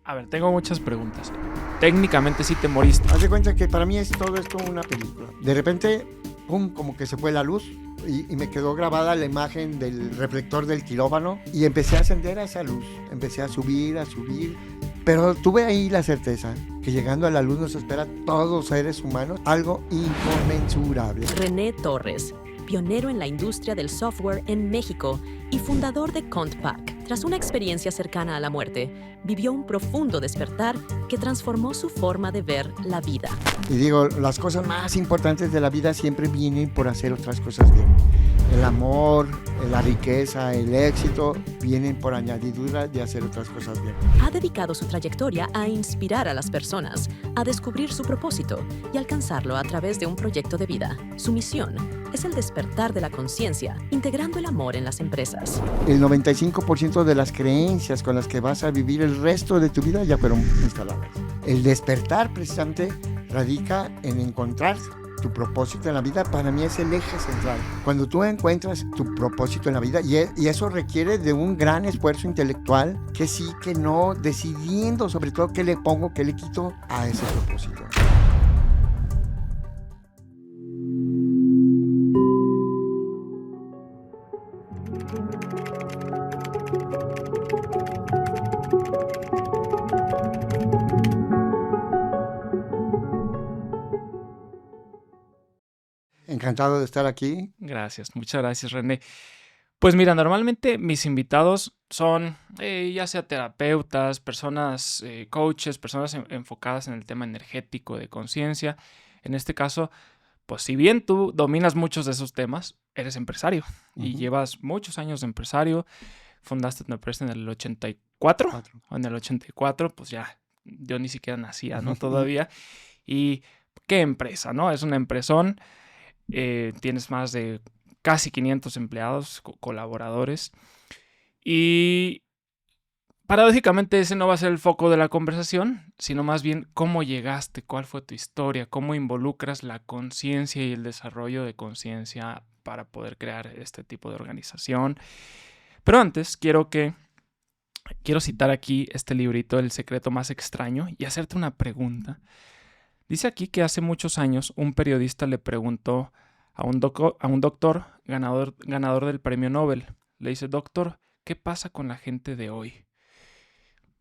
A ver, tengo muchas preguntas. Técnicamente sí te moriste. Haz de cuenta que para mí todo es como una película. De repente, pum, como que se fue la luz y me quedó grabada la imagen del reflector del quirófano y empecé a ascender a esa luz. Empecé a subir, pero tuve ahí la certeza que llegando a la luz nos espera todos los seres humanos algo inconmensurable. René Torres, pionero en la industria del software en México y fundador de Contpack. Tras una experiencia cercana a la muerte, vivió un profundo despertar que transformó su forma de ver la vida. Y digo, las cosas más importantes de la vida siempre vienen por hacer otras cosas bien. El amor, la riqueza, el éxito vienen por añadidura de hacer otras cosas bien. Ha dedicado su trayectoria a inspirar a las personas, a descubrir su propósito y alcanzarlo a través de un proyecto de vida. Su misión es el despertar de la conciencia, integrando el amor en las empresas. El 95% de las creencias con las que vas a vivir el resto de tu vida ya fueron instaladas. El despertar precisamente radica en encontrar tu propósito en la vida. Para mí es el eje central. Cuando tú encuentras tu propósito en la vida, y eso requiere de un gran esfuerzo intelectual, que sí, que no, decidiendo sobre todo qué le pongo, qué le quito a ese propósito. Encantado de estar aquí. Gracias, muchas gracias, René. Pues mira, normalmente mis invitados son ya sea terapeutas, personas, coaches, personas enfocadas en el tema energético de conciencia. En este caso, pues si bien tú dominas muchos de esos temas, eres empresario y llevas muchos años de empresario. Fundaste tu empresa en el 84, o en el 84, pues ya, yo ni siquiera nacía, ¿no? Todavía. Y qué empresa, ¿no? Es una empresón. Tienes más de casi 500 empleados, colaboradores. Y paradójicamente ese no va a ser el foco de la conversación, sino más bien cómo llegaste, cuál fue tu historia, cómo involucras la conciencia y el desarrollo de conciencia para poder crear este tipo de organización. Pero antes quiero citar aquí este librito, El secreto más extraño, y hacerte una pregunta. Dice aquí que hace muchos años un periodista le preguntó a un doctor ganador del premio Nobel. Le dice, doctor, ¿qué pasa con la gente de hoy?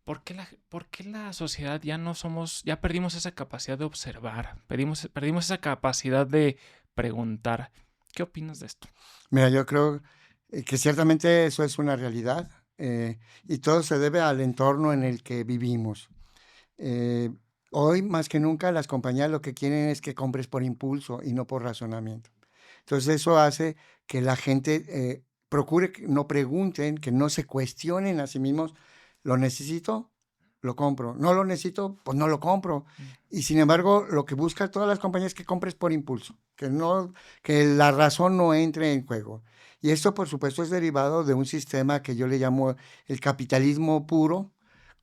¿Por qué la sociedad ya perdimos esa capacidad de observar? Perdimos esa capacidad de preguntar. ¿Qué opinas de esto? Mira, yo creo que ciertamente eso es una realidad y todo se debe al entorno en el que vivimos. Hoy, más que nunca, las compañías lo que quieren es que compres por impulso y no por razonamiento. Entonces, eso hace que la gente procure que no pregunten, que no se cuestionen a sí mismos, ¿lo necesito? Lo compro. ¿No lo necesito? Pues no lo compro. Y sin embargo, lo que buscan todas las compañías es que compres por impulso, que la razón no entre en juego. Y esto, por supuesto, es derivado de un sistema que yo le llamo el capitalismo puro,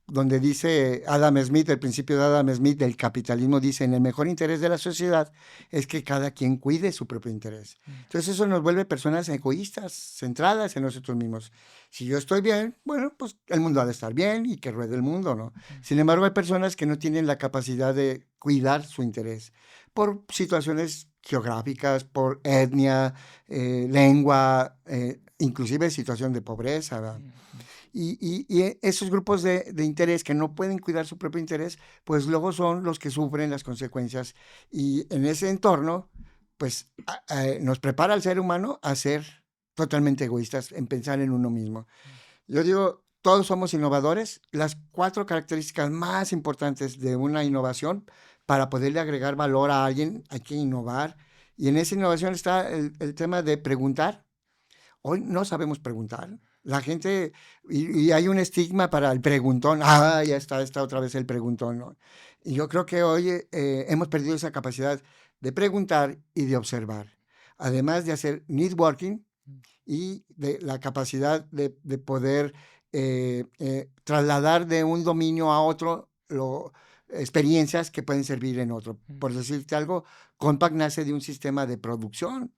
donde dice Adam Smith, el principio de Adam Smith del capitalismo, dice, en el mejor interés de la sociedad es que cada quien cuide su propio interés. Entonces eso nos vuelve personas egoístas, centradas en nosotros mismos. Si yo estoy bien, bueno, pues el mundo ha de estar bien y que ruede el mundo, ¿no? Sin embargo, hay personas que no tienen la capacidad de cuidar su interés por situaciones geográficas, por etnia, lengua, inclusive situación de pobreza, ¿verdad? Y esos grupos de interés que no pueden cuidar su propio interés, pues luego son los que sufren las consecuencias. Y en ese entorno, pues nos prepara al ser humano a ser totalmente egoístas, en pensar en uno mismo. Yo digo, todos somos innovadores. Las 4 características más importantes de una innovación, para poderle agregar valor a alguien, hay que innovar. Y en esa innovación está el tema de preguntar. Hoy no sabemos preguntar. La gente, y hay un estigma para el preguntón. Ya está otra vez el preguntón, ¿no? Y yo creo que hoy hemos perdido esa capacidad de preguntar y de observar. Además de hacer networking y de la capacidad de poder trasladar de un dominio a otro experiencias que pueden servir en otro. Por decirte algo, Compaq nace de un sistema de producción.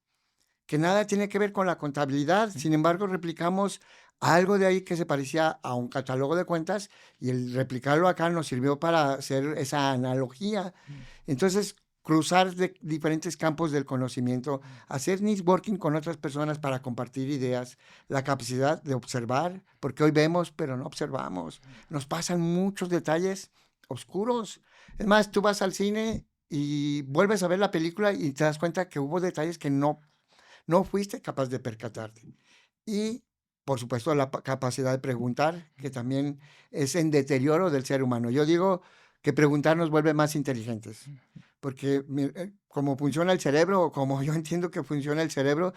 que nada tiene que ver con la contabilidad. Sin embargo, replicamos algo de ahí que se parecía a un catálogo de cuentas y el replicarlo acá nos sirvió para hacer esa analogía. Entonces, cruzar de diferentes campos del conocimiento, hacer networking con otras personas para compartir ideas, la capacidad de observar, porque hoy vemos, pero no observamos. Nos pasan muchos detalles oscuros. Es más, tú vas al cine y vuelves a ver la película y te das cuenta que hubo detalles que no fuiste capaz de percatarte. Y, por supuesto, la capacidad de preguntar, que también es en deterioro del ser humano. Yo digo que preguntar nos vuelve más inteligentes, porque como funciona el cerebro, o como yo entiendo que funciona el cerebro,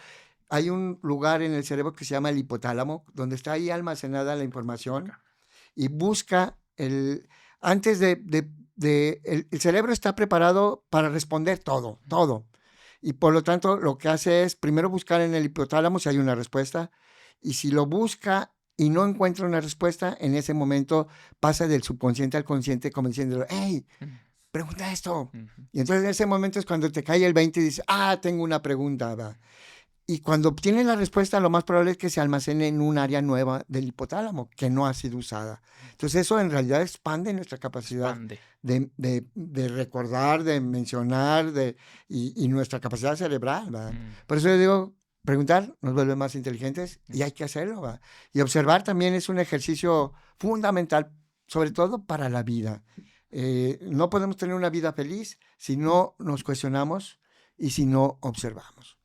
hay un lugar en el cerebro que se llama el hipotálamo, donde está ahí almacenada la información y busca antes el cerebro está preparado para responder todo. Y por lo tanto, lo que hace es primero buscar en el hipotálamo si hay una respuesta. Y si lo busca y no encuentra una respuesta, en ese momento pasa del subconsciente al consciente como diciendo, hey, pregunta esto. Y entonces en ese momento es cuando te cae el 20 y dices, tengo una pregunta. ¿Va? Y cuando obtienes la respuesta, lo más probable es que se almacene en un área nueva del hipotálamo que no ha sido usada. Entonces eso en realidad expande nuestra capacidad de recordar, de mencionar y nuestra capacidad cerebral. ¿Va? Por eso yo digo, preguntar nos vuelve más inteligentes y hay que hacerlo. ¿Va? Y observar también es un ejercicio fundamental, sobre todo para la vida. No podemos tener una vida feliz si no nos cuestionamos y si no observamos.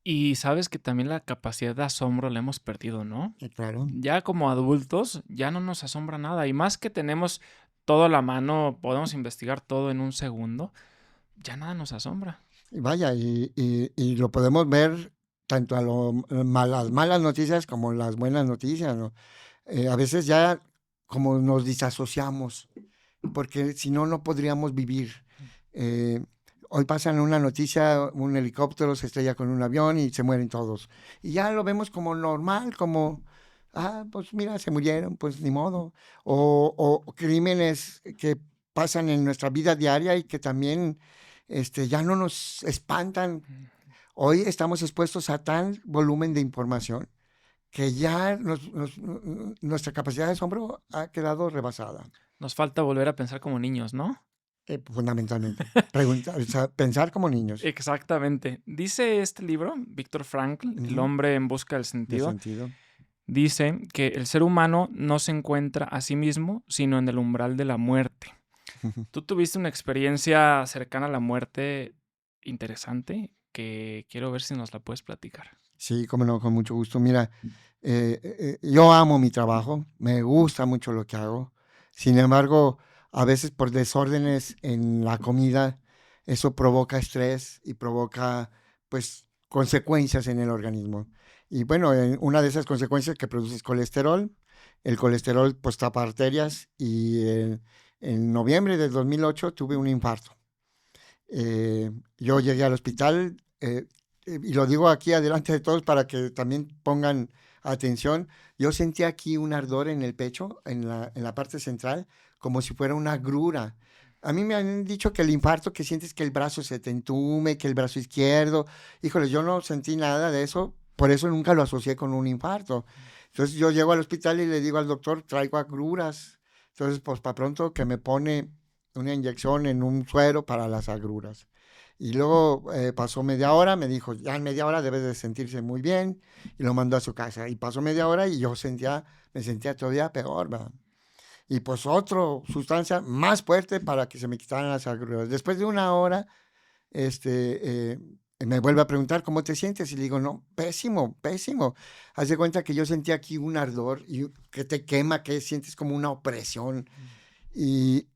Y sabes que también la capacidad de asombro la hemos perdido, ¿no? Claro. Ya como adultos ya no nos asombra nada. Y más que tenemos todo a la mano, podemos investigar todo en un segundo, ya nada nos asombra. Y vaya, y lo podemos ver tanto a las malas noticias como las buenas noticias, ¿no? A veces ya como nos disasociamos, porque si no, no podríamos vivir. Hoy pasan una noticia, un helicóptero se estrella con un avión y se mueren todos. Y ya lo vemos como normal, como, pues mira, se murieron, pues ni modo. O crímenes que pasan en nuestra vida diaria y que también ya no nos espantan. Hoy estamos expuestos a tal volumen de información que ya nuestra capacidad de asombro ha quedado rebasada. Nos falta volver a pensar como niños, ¿no? Fundamentalmente. Pensar como niños. Exactamente. Dice este libro, Viktor Frankl, El hombre en busca del sentido. Dice que el ser humano no se encuentra a sí mismo, sino en el umbral de la muerte. Tú tuviste una experiencia cercana a la muerte interesante que quiero ver si nos la puedes platicar. Sí, cómo no, con mucho gusto. Mira, yo amo mi trabajo, me gusta mucho lo que hago. Sin embargo, a veces por desórdenes en la comida, eso provoca estrés y provoca, pues, consecuencias en el organismo. Y bueno, una de esas consecuencias que produce es colesterol. El colesterol, pues, tapa arterias y en noviembre del 2008 tuve un infarto. Yo llegué al hospital, y lo digo aquí adelante de todos para que también pongan atención. Yo sentí aquí un ardor en el pecho, en la parte central, como si fuera una agrura. A mí me han dicho que el infarto, que sientes que el brazo se te entume, que el brazo izquierdo. Híjole, yo no sentí nada de eso, por eso nunca lo asocié con un infarto. Entonces yo llego al hospital y le digo al doctor, traigo agruras. Entonces, pues para pronto que me pone una inyección en un suero para las agruras. Y luego pasó media hora, me dijo, ya en media hora debes de sentirse muy bien, y lo mandó a su casa. Y pasó media hora y yo me sentía todavía peor, ¿verdad? Y pues otra sustancia más fuerte para que se me quitaran las agruras. Después de una hora, me vuelve a preguntar, ¿cómo te sientes? Y le digo, no, pésimo, pésimo. Haz de cuenta que yo sentí aquí un ardor y que te quema, que sientes como una opresión. Y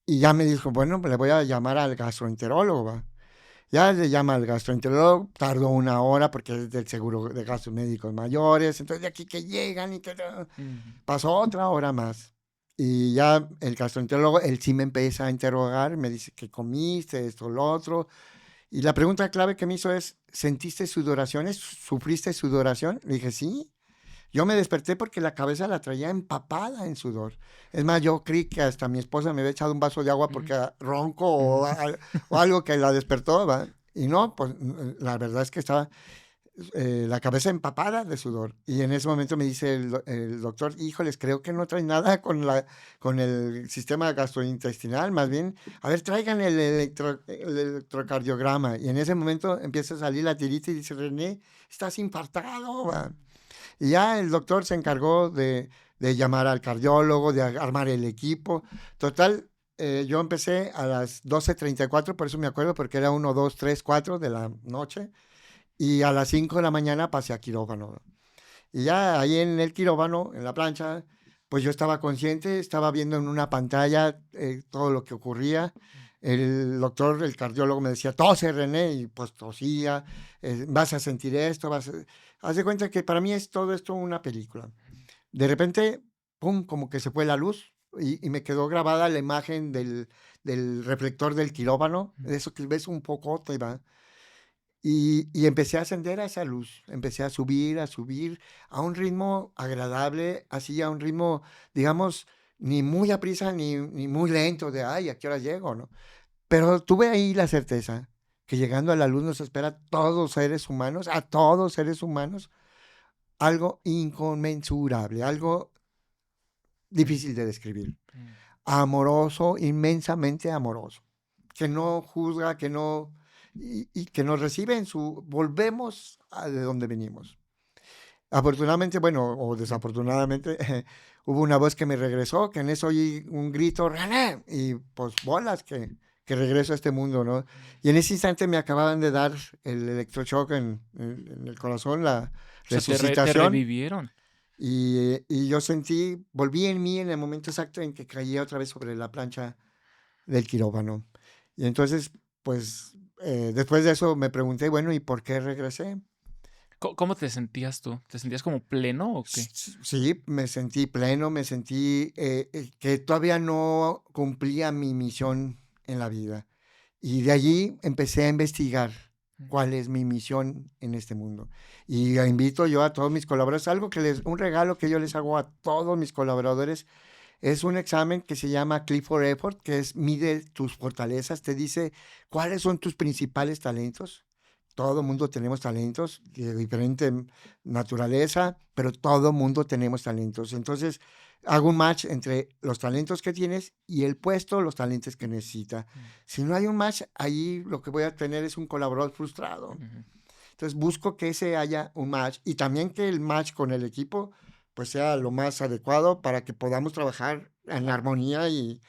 ya me dijo, bueno, le voy a llamar al gastroenterólogo, ¿va? Ya le llama al gastroenterólogo, tardó una hora porque es del seguro de gastos médicos mayores, entonces de aquí que llegan y que... Pasó otra hora más. Y ya el gastroenterólogo, él sí me empieza a interrogar, me dice, ¿qué comiste? Esto, lo otro. Y la pregunta clave que me hizo es, ¿sentiste sudoraciones? ¿Sufriste sudoración? Le dije, sí. Yo me desperté porque la cabeza la traía empapada en sudor. Es más, yo creí que hasta mi esposa me había echado un vaso de agua porque ronco o algo que la despertó, ¿va? Y no, pues la verdad es que estaba la cabeza empapada de sudor. Y en ese momento me dice el doctor, híjoles, creo que no trae nada con el sistema gastrointestinal, más bien, a ver, traigan el electrocardiograma. Y en ese momento empieza a salir la tirita y dice, René, estás infartado. Va. Y ya el doctor se encargó de llamar al cardiólogo, de armar el equipo. Total, yo empecé a las 12:34, por eso me acuerdo, porque era 1, 2, 3, 4 de la noche. Y a las 5 de la mañana pasé a quirófano. Y ya ahí en el quirófano, en la plancha, pues yo estaba consciente, estaba viendo en una pantalla todo lo que ocurría. El doctor, el cardiólogo me decía, tose, René, y pues tosía, vas a sentir esto, Haz de cuenta que para mí es todo esto una película. De repente, pum, como que se fue la luz y me quedó grabada la imagen del reflector del quirófano, de eso que ves un poco, va. Y empecé a ascender a esa luz, empecé a subir a un ritmo agradable, así a un ritmo, digamos, ni muy aprisa ni muy lento, de, ay, ¿a qué hora llego? ¿No? Pero tuve ahí la certeza que llegando a la luz nos espera a todos seres humanos, algo inconmensurable, algo difícil de describir, amoroso, inmensamente amoroso, que no juzga, que no, y que nos recibe en su, volvemos a de donde venimos. Afortunadamente, bueno, o desafortunadamente, hubo una voz que me regresó, que en eso oí un grito, René, y pues bolas que regreso a este mundo, ¿no? Y en ese instante me acababan de dar el electroshock en el corazón, la O sea, te resucitación. revivieron. Y yo sentí, volví en mí en el momento exacto en que caía otra vez sobre la plancha del quirófano. Y entonces, pues, después de eso me pregunté, bueno, ¿y por qué regresé? ¿Cómo te sentías tú? ¿Te sentías como pleno o qué? Sí, me sentí pleno, me sentí que todavía no cumplía mi misión en la vida. Y de allí empecé a investigar cuál es mi misión en este mundo. Y invito yo a todos mis colaboradores, un regalo que yo les hago a todos mis colaboradores, es un examen que se llama Clifford Effort, que es mide tus fortalezas, te dice cuáles son tus principales talentos. Todo mundo tenemos talentos de diferente naturaleza, pero todo mundo tenemos talentos. Entonces, hago un match entre los talentos que tienes y el puesto, los talentos que necesita. Si no hay un match, ahí lo que voy a tener es un colaborador frustrado. Entonces, busco que ese haya un match y también que el match con el equipo pues sea lo más adecuado para que podamos trabajar en armonía, y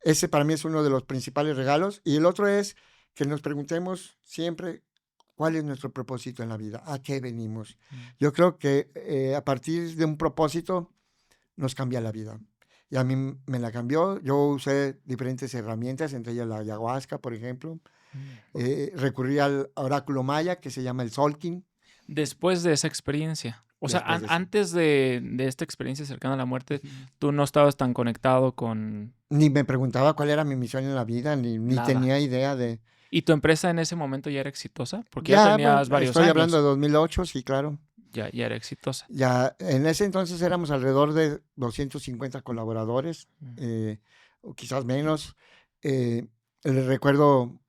ese para mí es uno de los principales regalos. Y el otro es que nos preguntemos siempre cuál es nuestro propósito en la vida, a qué venimos. Yo creo que a partir de un propósito nos cambia la vida. Y a mí me la cambió. Yo usé diferentes herramientas, entre ellas la ayahuasca, por ejemplo. Recurrí al oráculo maya, que se llama el Solkin. Después de esa experiencia. O sea, Después de eso. antes de esta experiencia cercana a la muerte, tú no estabas tan conectado con Ni me preguntaba cuál era mi misión en la vida, ni nada. tenía idea de... ¿Y tu empresa en ese momento ya era exitosa? Porque ya Ya, tenías bueno, varios estoy años. hablando de 2008, sí, claro. Ya era exitosa. Ya, en ese entonces éramos alrededor de 250 colaboradores, o quizás menos. Le recuerdo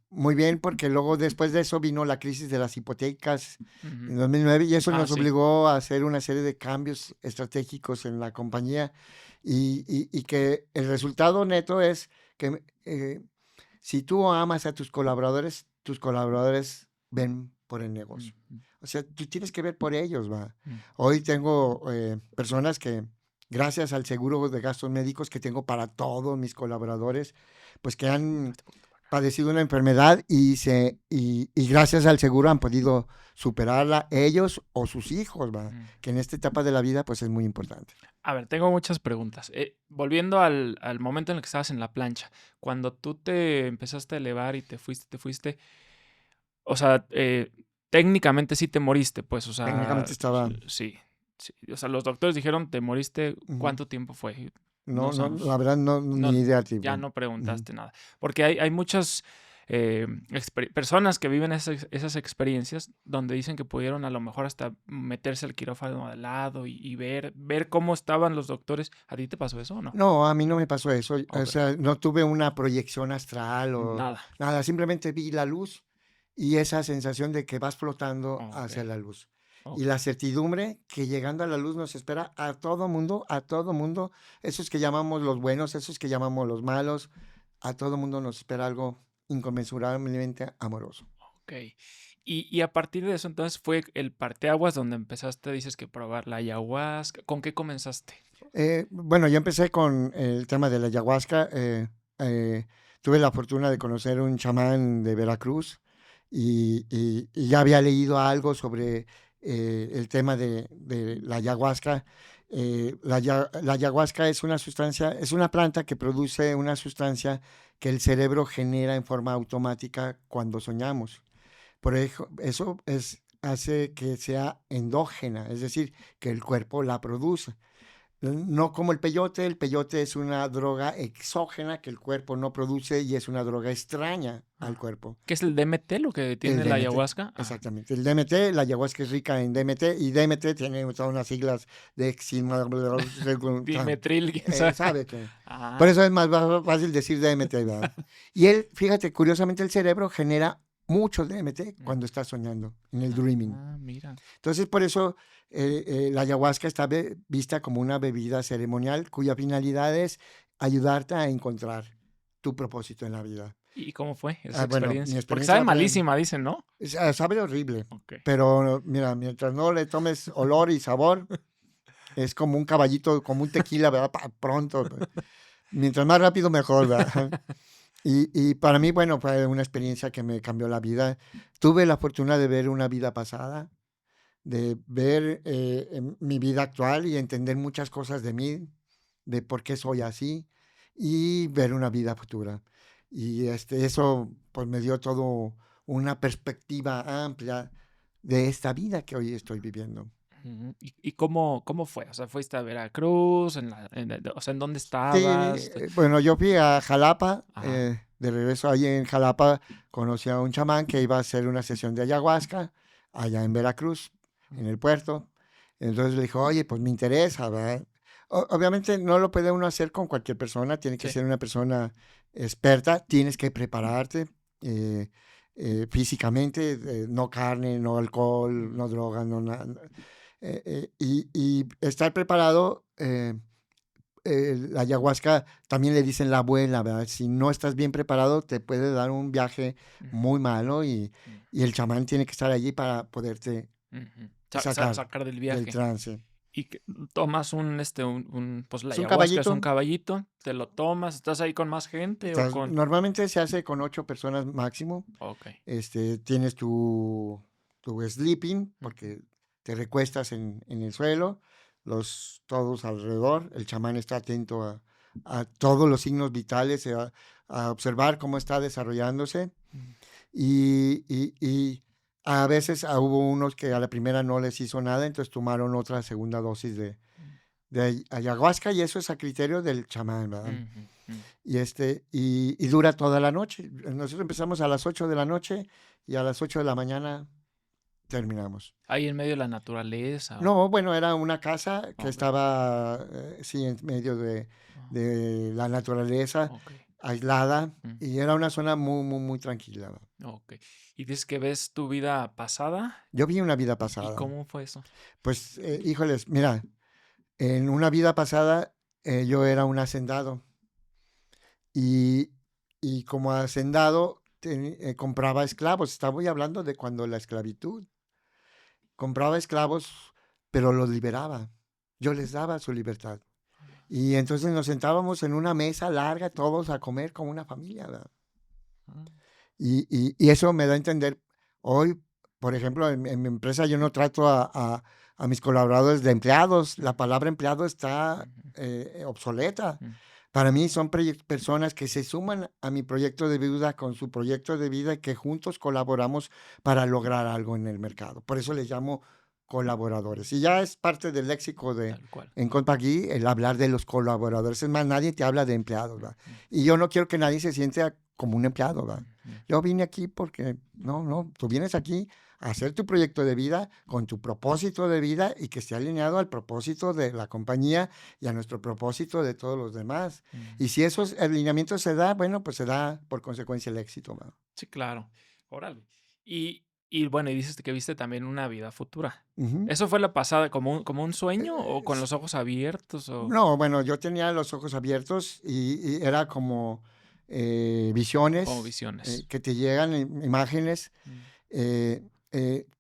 muy bien porque luego después de eso vino la crisis de las hipotecas en 2009 y eso nos sí. obligó a hacer una serie de cambios estratégicos en la compañía, y que el resultado neto es que si tú amas a tus colaboradores ven por el negocio. O sea, tú tienes que ver por ellos, va. Hoy tengo personas que, gracias al seguro de gastos médicos que tengo para todos mis colaboradores, pues que han padecido una enfermedad y gracias al seguro han podido superarla ellos o sus hijos, va. Que en esta etapa de la vida, pues es muy importante. A ver, tengo muchas preguntas. Volviendo al momento en el que estabas en la plancha, cuando tú te empezaste a elevar y te fuiste, o sea, técnicamente sí te moriste, pues, o sea... Técnicamente estaba... Sí. O sea, los doctores dijeron, te moriste, ¿cuánto tiempo fue? No, la verdad no, ni idea. Ya no preguntaste nada. Porque hay muchas personas que viven esas experiencias donde dicen que pudieron a lo mejor hasta meterse al quirófano al lado y ver cómo estaban los doctores. ¿A ti te pasó eso o no? No, a mí no me pasó eso. Okay. O sea, no tuve una proyección astral o nada. Simplemente vi la luz y esa sensación de que vas flotando hacia Ok, la luz. Y ok. la certidumbre que llegando a la luz nos espera a todo mundo, esos que llamamos los buenos, esos que llamamos los malos, a todo mundo nos espera algo inconmensurablemente amoroso. Ok. Y a partir de eso, entonces, fue el parteaguas donde empezaste, dices que probar la ayahuasca. ¿Con qué comenzaste? Bueno, yo empecé con el tema de la ayahuasca. Eh, tuve la fortuna de conocer un chamán de Veracruz y ya había leído algo sobre el tema de la ayahuasca. La ayahuasca es una sustancia, es una planta que produce una sustancia que el cerebro genera en forma automática cuando soñamos. Eso hace que sea endógena, es decir, que el cuerpo la produce. No como el peyote es una droga exógena que el cuerpo no produce y es una droga extraña al Ah, cuerpo. ¿qué es el DMT, lo que El tiene la DMT, ayahuasca? Ah, exactamente. El DMT, la ayahuasca es rica en DMT y DMT tiene todas unas siglas de dimetril, quién sabe. sabe que. Por Ah, eso es más fácil decir DMT, ¿verdad? Y él, fíjate, curiosamente el cerebro genera mucho DMT mm, cuando está soñando, en el dreaming. mira. Entonces, por eso la ayahuasca está vista como una bebida ceremonial cuya finalidad es ayudarte a encontrar tu propósito en la vida. ¿Y cómo fue esa Bueno, mi experiencia? Porque sabe experiencia fue, malísima, dicen, ¿no? sabe horrible, Ok. pero mira, mientras no le tomes olor y sabor, es como un caballito, como un tequila, ¿verdad? Pronto, mientras más rápido, mejor, ¿verdad? Y para mí, bueno, fue una experiencia que me cambió la vida. Tuve la fortuna de ver una vida pasada, de ver mi vida actual y entender muchas cosas de mí, de por qué soy así y ver una vida futura. Y eso pues me dio todo una perspectiva amplia de esta vida que hoy estoy viviendo. Ujú. ¿Y cómo fue? O sea, ¿fuiste a Veracruz? O sea, ¿en dónde Sí, estabas? bueno, yo fui a Jalapa, Ajá. de regreso ahí en Jalapa conocí a un chamán que iba a hacer una sesión de ayahuasca allá en Veracruz, en el puerto. Entonces le dijo, oye, pues me interesa, ¿verdad? Obviamente no lo puede uno hacer con cualquier persona, tiene que Sí. ser una persona experta, tienes que prepararte eh, físicamente, no carne, no alcohol, Mm, no drogas, no nada. Y estar preparado. La ayahuasca también le dicen la abuela, ¿verdad? Si no estás bien preparado, te puede dar un viaje mm, muy malo mm, y el chamán tiene que estar allí para poderte ujú. sacar Sacar del del viaje. trance. Y que tomas pues la Es un ayahuasca es un caballito. caballito, te lo tomas, ¿estás ahí con más gente o con...? Normalmente se hace con 8 personas máximo. Ok. Tienes tu sleeping, Ujú, porque te recuestas en el suelo, todos alrededor. El chamán está atento a todos los signos vitales, a observar cómo está desarrollándose. mm, Y a veces hubo unos que a la primera no les hizo nada, entonces tomaron otra segunda dosis mm, de ayahuasca y eso es a criterio del chamán, ¿verdad? ujú, mm. Y dura toda la noche. Nosotros empezamos a las 8 de la noche y a las 8 de la mañana terminamos. Ahí en medio de la naturaleza. No, bueno, era una casa que Ok. estaba, sí, en medio Ah, de la naturaleza, ok. aislada, Mm, y era una zona muy, muy, muy tranquila, ¿verdad? ok. ¿Y dices que ves tu vida pasada? Yo vi una vida ¿Y pasada. cómo fue eso? Pues, híjoles, mira, en una vida pasada yo era un hacendado y, y como hacendado compraba esclavos. Estaba hablando de cuando la esclavitud. Compraba esclavos, pero los liberaba. Yo les daba su libertad. Y entonces nos sentábamos en una mesa larga todos a comer como una familia, ¿verdad? Ah, Y eso me da a entender, hoy, por ejemplo, en mi empresa yo no trato a mis colaboradores de empleados. La mm, palabra empleado está ujú, obsoleta. mm, Para mí son personas que se suman a mi proyecto de vida con su proyecto de vida y que juntos colaboramos para lograr algo en el mercado. Por eso les llamo colaboradores. Y ya es parte del léxico tal cual. en Compagui el hablar de los colaboradores. Es más, nadie te habla de empleados, ¿verdad? Ujú, Y yo no quiero que nadie se siente como un empleado, ¿verdad? ujú, Yo vine aquí porque, no, no, tú vienes aquí a hacer tu proyecto de vida con tu propósito de vida y que esté alineado al propósito de la compañía y a nuestro propósito de todos los demás. mm. Y si esos alineamientos se da, bueno, pues se da por consecuencia el éxito, ¿verdad? Sí, claro. Órale. Y bueno, y dices que viste también una vida futura. Ujú. ¿Eso fue la pasada como un sueño o con los ojos abiertos o No, bueno, yo tenía los ojos abiertos y era como como visiones visiones? que te llegan, imágenes. Mm,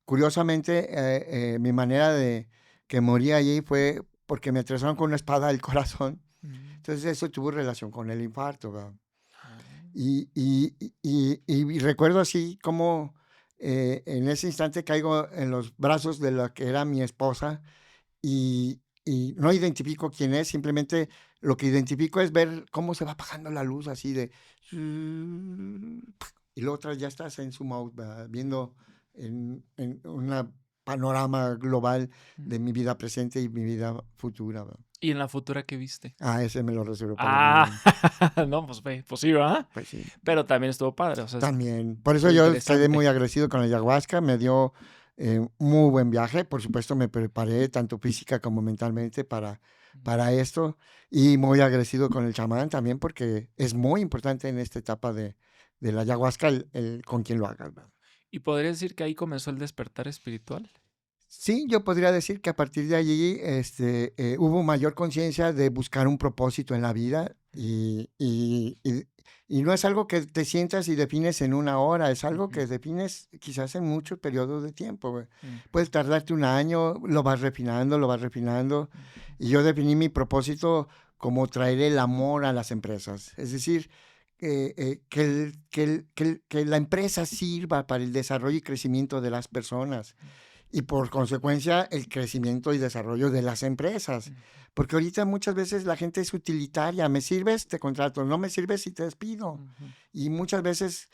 Curiosamente, mi manera de que morí allí fue porque me atravesaron con una espada del corazón. mm, Entonces eso tuvo relación con el infarto, ¿verdad? ah, Y recuerdo así como en ese instante caigo en los brazos de la que era mi esposa y no identifico quién es, simplemente lo que identifico es ver cómo se va apagando la luz así de... Y luego otra ya estás en zoom out, ¿verdad? Viendo en una panorama global mm. de mi vida presente y mi vida futura, ¿verdad? ¿Y en la futura qué viste? Ah, ese me lo reservo para mí. Ah, no, pues sí, ¿verdad? Pues sí. Pero también estuvo padre, o sea, También. Por eso estuvo yo quedé interesante. muy agradecido con la ayahuasca. Me dio muy buen viaje. Por supuesto, me preparé tanto física como mentalmente para esto. Y muy agradecido con el chamán también, porque es muy importante en esta etapa de la ayahuasca el con quién lo hagas, ¿verdad? ¿Y podrías decir que ahí comenzó el despertar espiritual? Sí, yo podría decir que a partir de allí hubo mayor conciencia de buscar un propósito en la vida y no es algo que te sientas y defines en una hora, es algo Ujú, que defines quizás en muchos periodos de tiempo, güey. mm, Puedes tardarte un año, lo vas refinando. mm, Y yo definí mi propósito como traer el amor a las empresas. Es decir, que la empresa sirva para el desarrollo y crecimiento de las personas y por consecuencia el crecimiento y desarrollo de las empresas. mm, Porque ahorita muchas veces la gente es utilitaria, me sirves, te contrato, no me sirves y te despido. ujú. Y muchas veces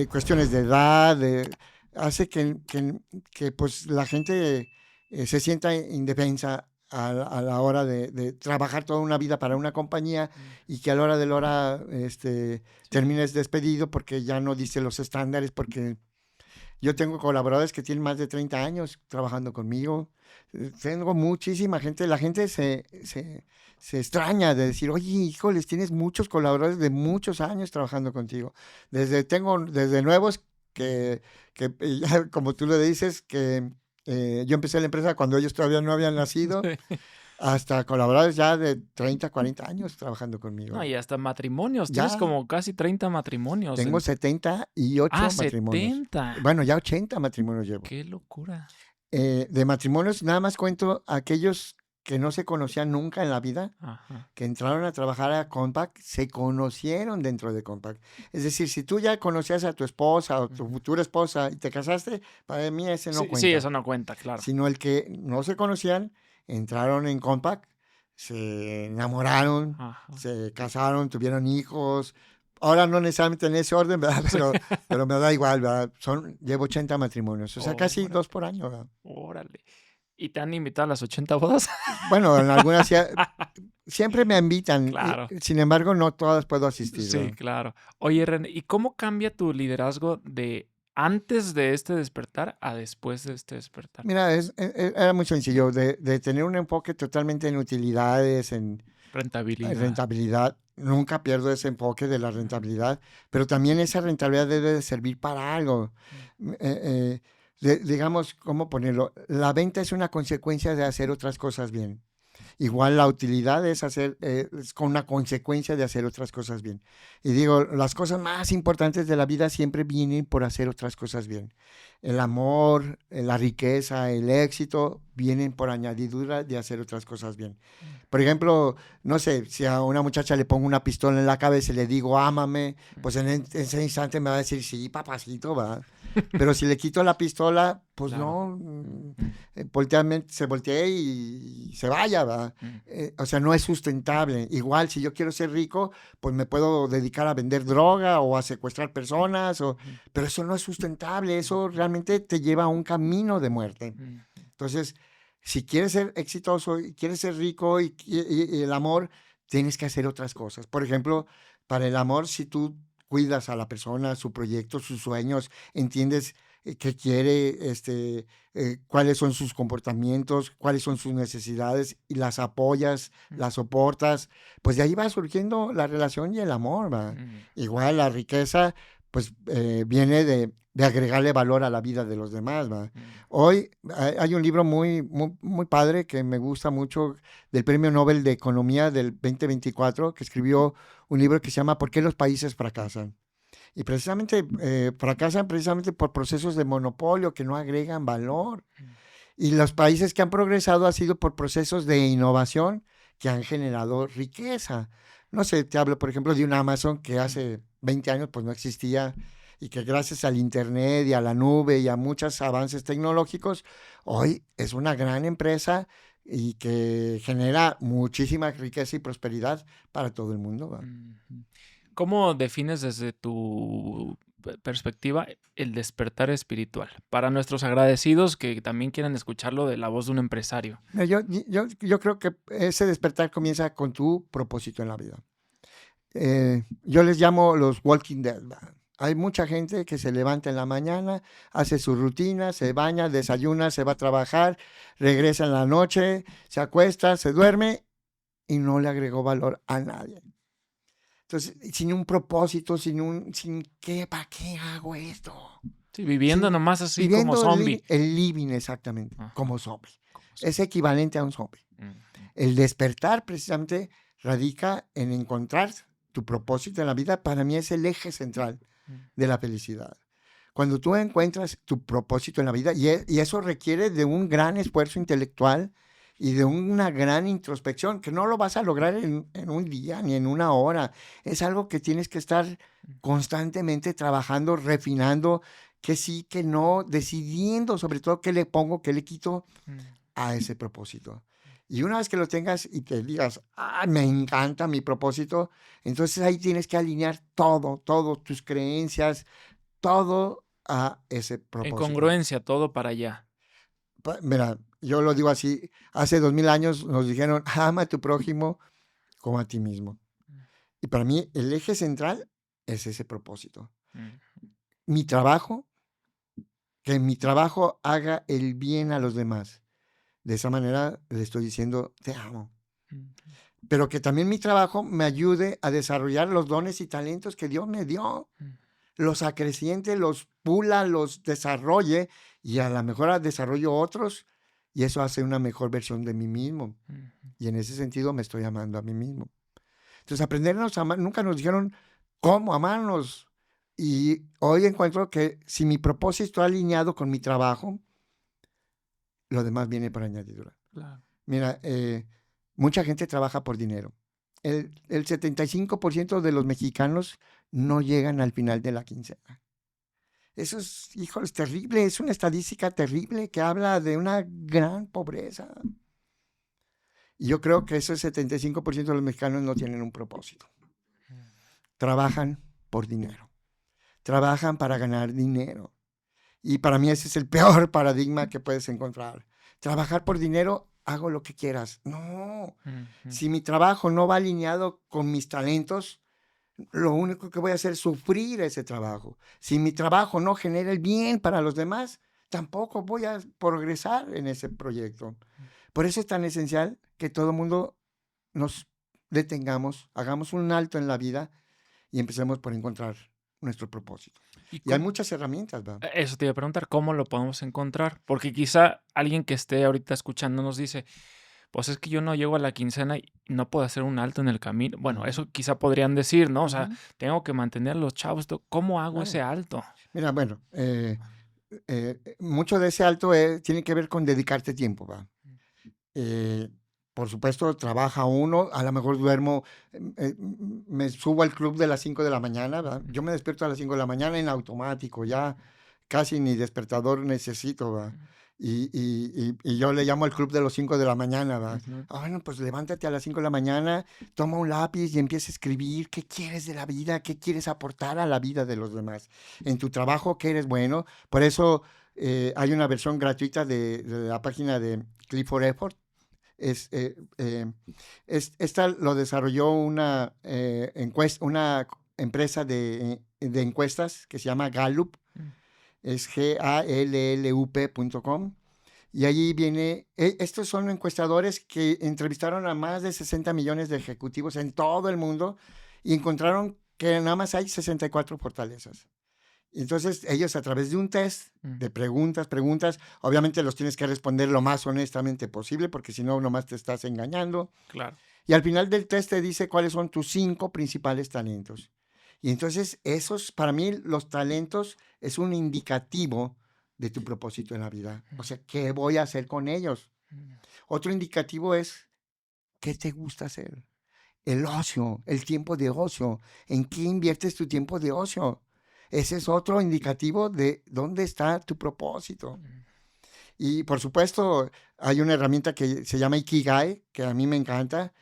cuestiones de edad hace que, pues la gente se sienta indefensa a la hora de trabajar toda una vida para una compañía Mm, y que a la hora de la hora sí. termines despedido porque ya no dice los estándares, porque yo tengo colaboradores que tienen más de 30 años trabajando conmigo. Tengo muchísima gente. La gente se extraña de decir, oye, híjoles, tienes muchos colaboradores de muchos años trabajando contigo. Tengo desde nuevos que ya, como tú le dices, que yo empecé la empresa cuando ellos todavía no habían nacido, Sí. hasta colaboradores ya de 30, 40 años trabajando No, conmigo. y hasta matrimonios, tienes Ya como casi 30 matrimonios tengo 78 matrimonios. 70. Bueno, ya 80 matrimonios llevo. Qué locura. De matrimonios, nada más cuento aquellos que no se conocían nunca en la vida, Ajá. que entraron a trabajar a Compaq, se conocieron dentro de Compaq. Es decir, si tú ya conocías a tu esposa o tu Ujú. futura esposa y te casaste, para mí ese no Sí, cuenta. eso no cuenta, claro. Sino el que no se conocían, entraron en Compaq, se enamoraron, Ajá. se casaron, tuvieron hijos. Ahora no necesariamente en ese orden, ¿verdad? Sí. Pero me da igual, ¿verdad? Llevo 80 matrimonios, o sea, casi Órale, 2 por año, ¿verdad? órale. ¿Y te han invitado a las 80 bodas? Bueno, en algunas siempre me invitan, Claro. sin embargo, no todas puedo asistir, Sí, ¿verdad? claro. Oye, René, ¿y cómo cambia tu liderazgo de antes de este despertar a después de este despertar? Mira, era muy sencillo, de tener un enfoque totalmente en utilidades, en Rentabilidad. rentabilidad. Nunca pierdo ese enfoque de la Ujú, rentabilidad, pero también esa rentabilidad debe de servir para algo. mm, Digamos, ¿cómo ponerlo? La venta es una consecuencia de hacer otras cosas bien. Igual la utilidad es con una consecuencia de hacer otras cosas bien. Y digo, las cosas más importantes de la vida siempre vienen por hacer otras cosas bien. El amor, la riqueza, el éxito vienen por añadidura de hacer otras cosas bien. mm, Por ejemplo, no sé, si a una muchacha le pongo una pistola en la cabeza y le digo, ámame, pues en ese instante me va a decir, sí, papacito, va. Pero si le quito la pistola, pues claro. no, Mm, se voltee y se vaya, ¿va? mm, O sea, no es sustentable. Igual, si yo quiero ser rico, pues me puedo dedicar a vender droga o a secuestrar personas, ujú, pero eso no es sustentable, eso realmente te lleva a un camino de muerte. mm, Entonces, si quieres ser exitoso y quieres ser rico y el amor, tienes que hacer otras cosas. Por ejemplo, para el amor, si tú cuidas a la persona, su proyecto, sus sueños, entiendes qué quiere, cuáles son sus comportamientos, cuáles son sus necesidades y las apoyas, mm, las soportas, pues de ahí va surgiendo la relación y el amor, ¿va? mm, Igual la riqueza, pues viene de agregarle valor a la vida de los demás, ¿va? Hoy hay un libro muy padre que me gusta mucho del Premio Nobel de Economía del 2024, que escribió un libro que se llama ¿Por qué los países fracasan? Y precisamente fracasan precisamente por procesos de monopolio que no agregan valor. Y los países que han progresado ha sido por procesos de innovación que han generado riqueza. No sé, te hablo, por ejemplo, de un Amazon que hace 20 años pues no existía y que gracias al Internet y a la nube y a muchos avances tecnológicos, hoy es una gran empresa y que genera muchísima riqueza y prosperidad para todo el mundo, ¿va? ¿Cómo defines desde tu perspectiva el despertar espiritual? Para nuestros agradecidos que también quieren escucharlo de la voz de un empresario. Yo creo que ese despertar comienza con tu propósito en la vida. Yo les llamo los Walking Dead, ¿va? Hay mucha gente que se levanta en la mañana, hace su rutina, se baña, desayuna, se va a trabajar, regresa en la noche, se acuesta, se duerme y no le agregó valor a nadie. Entonces, sin un propósito, sin qué, ¿para qué hago esto? Sí, viviendo Sin- nomás así viviendo como zombie. el living, exactamente, Ajá. como zombie. Como zombie. Es equivalente a un zombie. El despertar precisamente radica en encontrar tu propósito en la vida. Para mí es el eje central de la felicidad. Cuando tú encuentras tu propósito en la vida, y eso requiere de un gran esfuerzo intelectual y de una gran introspección, que no lo vas a lograr en un día ni en una hora. Es algo que tienes que estar constantemente trabajando, refinando, que sí, que no, decidiendo sobre todo qué le pongo, qué le quito a ese propósito. Y una vez que lo tengas y te digas, me encanta mi propósito, entonces ahí tienes que alinear todo, tus creencias, todo a ese En propósito. congruencia, todo para allá. Mira, yo lo digo así, hace 2000 años nos dijeron, ama a tu prójimo como a ti mismo. Y para mí el eje central es ese propósito. Mi trabajo, que mi trabajo haga el bien a los demás. De esa manera le estoy diciendo, te amo. Pero que también mi trabajo me ayude a desarrollar los dones y talentos que Dios me dio. Los acreciente, los pula, los desarrolle y a lo mejor desarrollo otros y eso hace una mejor versión de mí mismo. Y en ese sentido me estoy amando a mí mismo. Entonces aprendernos a amar, nunca nos dijeron cómo amarnos. Y hoy encuentro que si mi propósito está alineado con mi trabajo, lo demás viene por añadidura. Claro. Mira, mucha gente trabaja por dinero. El 75% de los mexicanos no llegan al final de la quincena. Eso es, híjole, es terrible, es una estadística terrible que habla de una gran pobreza. Y yo creo que ese 75% de los mexicanos no tienen un propósito. Trabajan por dinero. Trabajan para ganar dinero. Y para mí ese es el peor paradigma que puedes encontrar. Trabajar por dinero, hago lo que quieras. No. Si mi trabajo no va alineado con mis talentos, lo único que voy a hacer es sufrir ese trabajo. Si mi trabajo no genera el bien para los demás, tampoco voy a progresar en ese proyecto. Por eso es tan esencial que todo el mundo nos detengamos, hagamos un alto en la vida y empecemos por encontrar nuestro propósito. Y hay muchas herramientas, ¿va? Eso te iba a preguntar, ¿cómo lo podemos encontrar? Porque quizá alguien que esté ahorita escuchando nos dice, pues es que yo no llego a la quincena y no puedo hacer un alto en el camino. Bueno, eso quizá podrían decir, ¿no? O sea, tengo que mantener a los chavos. ¿Cómo hago ese alto? Mira, bueno, mucho de ese alto tiene que ver con dedicarte tiempo, ¿va? Por supuesto, trabaja uno, a lo mejor duermo, me subo al club de las 5 de la mañana, ¿verdad? Yo me despierto a las 5 de la mañana en automático, ya casi ni despertador necesito, ¿verdad? Y yo le llamo al club de los 5 de la mañana, ¿verdad? Bueno, pues levántate a las 5 de la mañana, toma un lápiz y empieza a escribir qué quieres de la vida, qué quieres aportar a la vida de los demás. En tu trabajo, qué eres bueno. Por eso hay una versión gratuita de la página de Click for Effort. Esta lo desarrolló una empresa de encuestas que se llama Gallup, es gallup.com, y allí viene, estos son encuestadores que entrevistaron a más de 60 millones de ejecutivos en todo el mundo y encontraron que nada más hay 64 fortalezas. Entonces, ellos a través de un test de preguntas, obviamente los tienes que responder lo más honestamente posible, porque si no, nomás te estás engañando. Claro. Y al final del test te dice cuáles son tus 5 principales talentos. Y entonces, para mí, los talentos es un indicativo de tu propósito en la vida. O sea, ¿qué voy a hacer con ellos? Otro indicativo es, ¿qué te gusta hacer? El ocio, el tiempo de ocio. ¿En qué inviertes tu tiempo de ocio? Ese es otro indicativo de dónde está tu propósito. Y por supuesto, hay una herramienta que se llama Ikigai, que a mí me encanta,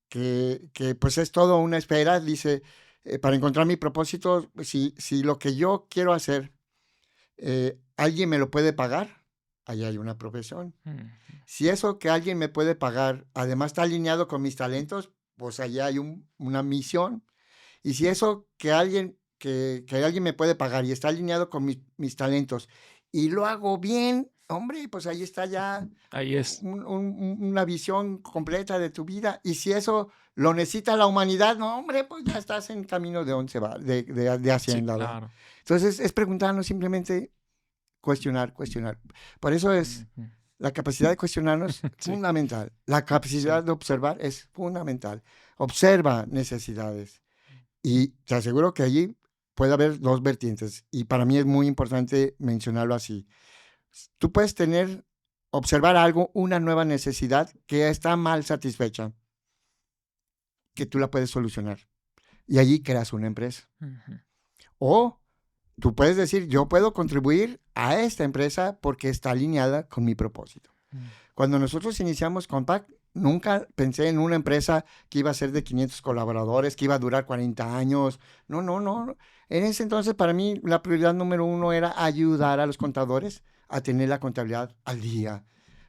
que pues es todo una espera. Dice, para encontrar mi propósito, si lo que yo quiero hacer, alguien me lo puede pagar, ahí hay una profesión. Si eso que alguien me puede pagar, además está alineado con mis talentos, pues allá hay una misión. Y si eso que alguien me puede pagar y está alineado con mis talentos y lo hago bien, hombre, pues ahí está ya Ahí es. una visión completa de tu vida. Y si eso lo necesita la humanidad, no, hombre, pues ya estás en camino de dónde se va, de hacia Sí, el lado. claro. Entonces es preguntarnos simplemente, cuestionar. Por eso es la capacidad de cuestionarnos Sí. fundamental. La capacidad de observar es fundamental. Observa necesidades. Y te aseguro que allí puede haber 2 vertientes. Y para mí es muy importante mencionarlo así. Tú puedes observar algo, una nueva necesidad que está mal satisfecha, que tú la puedes solucionar. Y allí creas una empresa. O tú puedes decir, yo puedo contribuir a esta empresa porque está alineada con mi propósito. Cuando nosotros iniciamos Compact, nunca pensé en una empresa que iba a ser de 500 colaboradores, que iba a durar 40 años. No. En ese entonces, para mí, la prioridad número 1 era ayudar a los contadores a tener la contabilidad al día.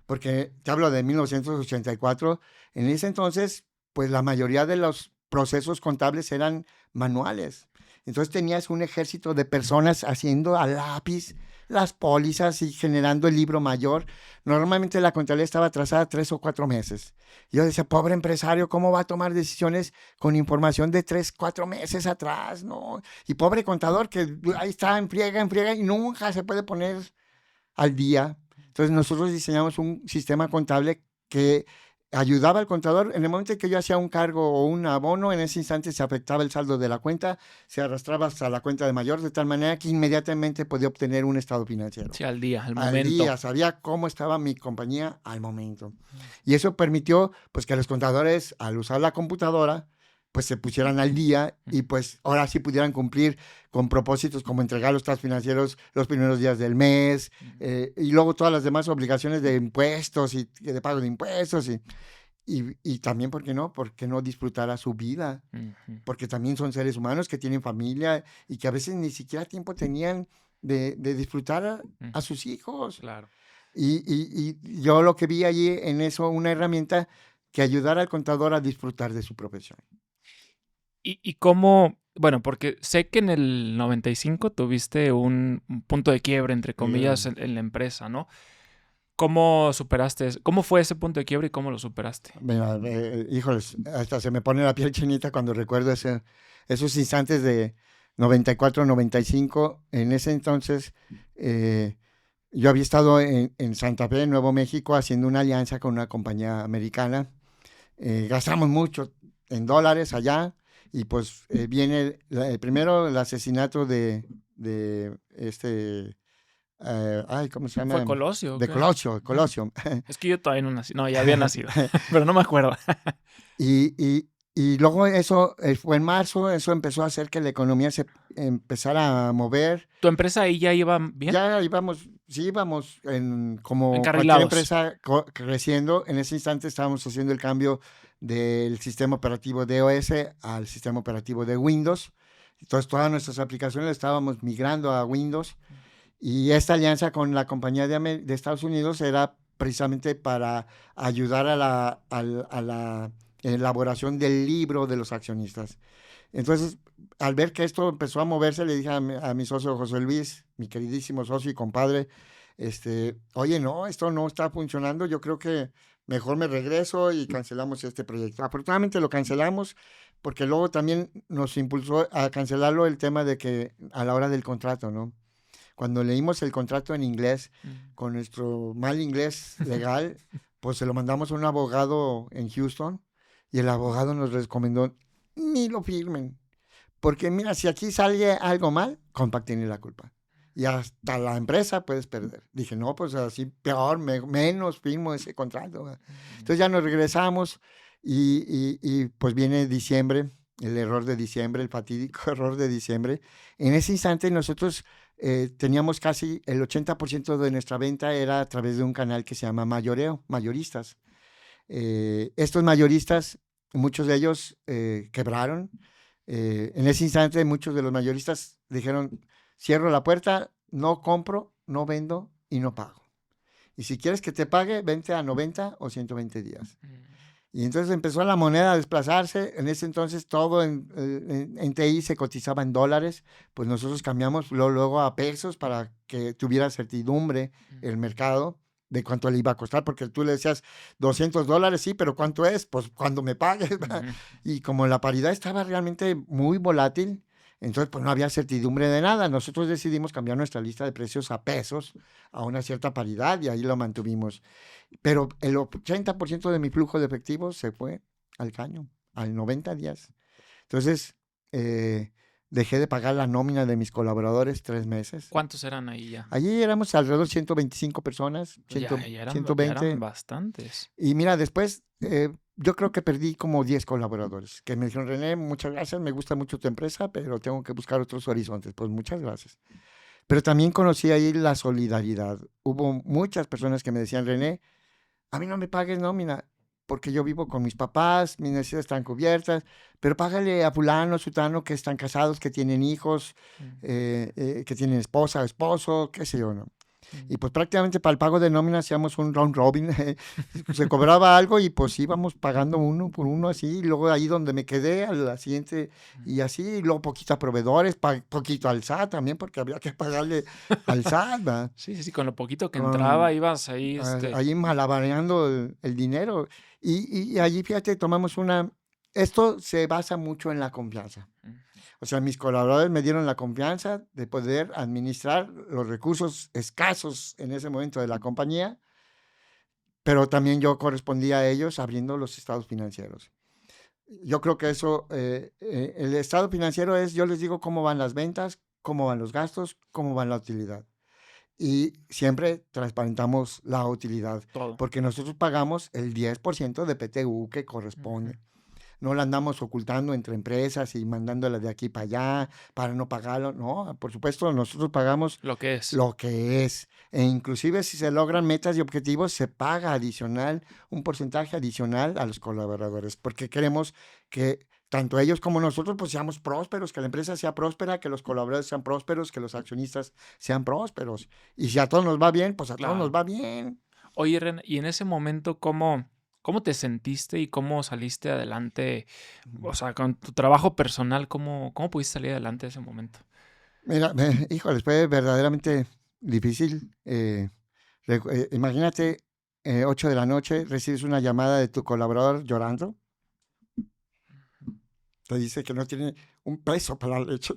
Porque te hablo de 1984. En ese entonces, pues la mayoría de los procesos contables eran manuales. Entonces tenías un ejército de personas haciendo a lápiz las pólizas y generando el libro mayor. Normalmente la contabilidad estaba atrasada 3 o 4 meses. Yo decía, pobre empresario, ¿cómo va a tomar decisiones con información de 3, 4 meses atrás? No. Y pobre contador que ahí está en friega y nunca se puede poner al día. Entonces nosotros diseñamos un sistema contable que ayudaba al contador. En el momento en que yo hacía un cargo o un abono, en ese instante se afectaba el saldo de la cuenta, se arrastraba hasta la cuenta de mayor, de tal manera que inmediatamente podía obtener un estado financiero. Sí, al día, al Al momento. día, sabía cómo estaba mi compañía al momento. Y eso permitió pues que los contadores, al usar la computadora, pues se pusieran al día y pues ahora sí pudieran cumplir con propósitos como entregar los estados financieros los primeros días del mes, y luego todas las demás obligaciones de impuestos y de pago de impuestos y también, ¿por qué no? ¿Por qué no disfrutar a su vida? Porque también son seres humanos que tienen familia y que a veces ni siquiera tiempo tenían de disfrutar a sus hijos. Claro. Y yo lo que vi allí en eso, una herramienta que ayudara al contador a disfrutar de su profesión. ¿Y cómo? Bueno, porque sé que en el 95 tuviste un punto de quiebre, entre comillas, en la empresa, ¿no? ¿Cómo superaste? ¿Cómo fue ese punto de quiebre y cómo lo superaste? Mira, híjoles, hasta se me pone la piel chinita cuando recuerdo esos instantes de 94, 95. En ese entonces, yo había estado en Santa Fe, en Nuevo México, haciendo una alianza con una compañía americana. Gastamos mucho en dólares allá y pues viene primero el asesinato de ¿cómo se llama? ¿Fue Colosio? De Colosio. Es que yo todavía no nací. No, ya había nacido, pero no me acuerdo. Y luego eso fue en marzo, eso empezó a hacer que la economía se empezara a mover. ¿Tu empresa ahí ya iba bien? Ya íbamos como cualquier Encarrilados. empresa creciendo. En ese instante estábamos haciendo el cambio del sistema operativo de iOS al sistema operativo de Windows. Entonces todas nuestras aplicaciones las estábamos migrando a Windows. Y esta alianza con la compañía de Estados Unidos era precisamente para ayudar a la elaboración del libro de los accionistas. Entonces, al ver que esto empezó a moverse, le dije a mi socio José Luis, mi queridísimo socio y compadre, oye, no, esto no está funcionando, yo creo que mejor me regreso y cancelamos este proyecto. Afortunadamente lo cancelamos porque luego también nos impulsó a cancelarlo el tema de que a la hora del contrato, ¿no? Cuando leímos el contrato en inglés, con nuestro mal inglés legal, pues se lo mandamos a un abogado en Houston y el abogado nos recomendó, ni lo firmen, porque mira, si aquí sale algo mal, Compaq tiene la culpa. Y hasta la empresa puedes perder. Dije, no, pues así peor, menos firmo ese contrato. Entonces ya nos regresamos y pues viene diciembre, el error de diciembre, el fatídico error de diciembre. En ese instante nosotros teníamos casi el 80% de nuestra venta era a través de un canal que se llama mayoreo, mayoristas. Estos mayoristas, muchos de ellos quebraron. En ese instante muchos de los mayoristas dijeron, cierro la puerta, no compro, no vendo y no pago. Y si quieres que te pague, vente a 90 o 120 días. Y entonces empezó la moneda a desplazarse. En ese entonces todo en TI se cotizaba en dólares. Pues nosotros cambiamos luego a pesos para que tuviera certidumbre el mercado de cuánto le iba a costar, porque tú le decías $200, sí, pero ¿cuánto es? Pues cuando me pagues. Y como la paridad estaba realmente muy volátil, entonces pues no había certidumbre de nada. Nosotros decidimos cambiar nuestra lista de precios a pesos, a una cierta paridad, y ahí lo mantuvimos. Pero el 80% de mi flujo de efectivo se fue al caño, al 90 días. Entonces, dejé de pagar la nómina de mis colaboradores 3 meses. ¿Cuántos eran ahí ya? Allí éramos alrededor de 125 personas, Pues ya eran 120. bastantes. Y mira, después yo creo que perdí como 10 colaboradores que me dijeron, René, muchas gracias, me gusta mucho tu empresa, pero tengo que buscar otros horizontes. Pues muchas gracias. Pero también conocí ahí la solidaridad. Hubo muchas personas que me decían, René, a mí no me pagues nómina, porque yo vivo con mis papás, mis necesidades están cubiertas, pero págale a fulano, sutano, que están casados, que tienen hijos, que tienen esposa o esposo, qué sé yo, ¿no? Y pues prácticamente para el pago de nómina hacíamos un round robin, se cobraba algo y pues íbamos pagando uno por uno así, y luego ahí donde me quedé, a la siguiente, y así, y luego poquito a proveedores, poquito al SAT también, porque había que pagarle al SAT, ¿verdad? Sí, con lo poquito que entraba ibas ahí. Ahí malabareando el dinero. Y allí, fíjate, tomamos esto se basa mucho en la confianza. O sea, mis colaboradores me dieron la confianza de poder administrar los recursos escasos en ese momento de la compañía, pero también yo correspondía a ellos abriendo los estados financieros. Yo creo que eso, el estado financiero es, yo les digo cómo van las ventas, cómo van los gastos, cómo va la utilidad. Y siempre transparentamos la utilidad, Todo. porque nosotros pagamos el 10% de PTU que corresponde. No la andamos ocultando entre empresas y mandándola de aquí para allá para no pagarlo. No, por supuesto, nosotros pagamos Lo que es. lo que es. E inclusive si se logran metas y objetivos, se paga adicional, un porcentaje adicional a los colaboradores, porque queremos que tanto ellos como nosotros pues seamos prósperos, que la empresa sea próspera, que los colaboradores sean prósperos, que los accionistas sean prósperos. Y si a todos nos va bien, pues a todos nos va bien. Oye, Ren, y en ese momento, ¿cómo te sentiste y cómo saliste adelante? O sea, con tu trabajo personal, ¿cómo pudiste salir adelante en ese momento? Mira, híjole, fue verdaderamente difícil. Imagínate, 8 de la noche, recibes una llamada de tu colaborador llorando. Te dice que no tiene un peso para la leche.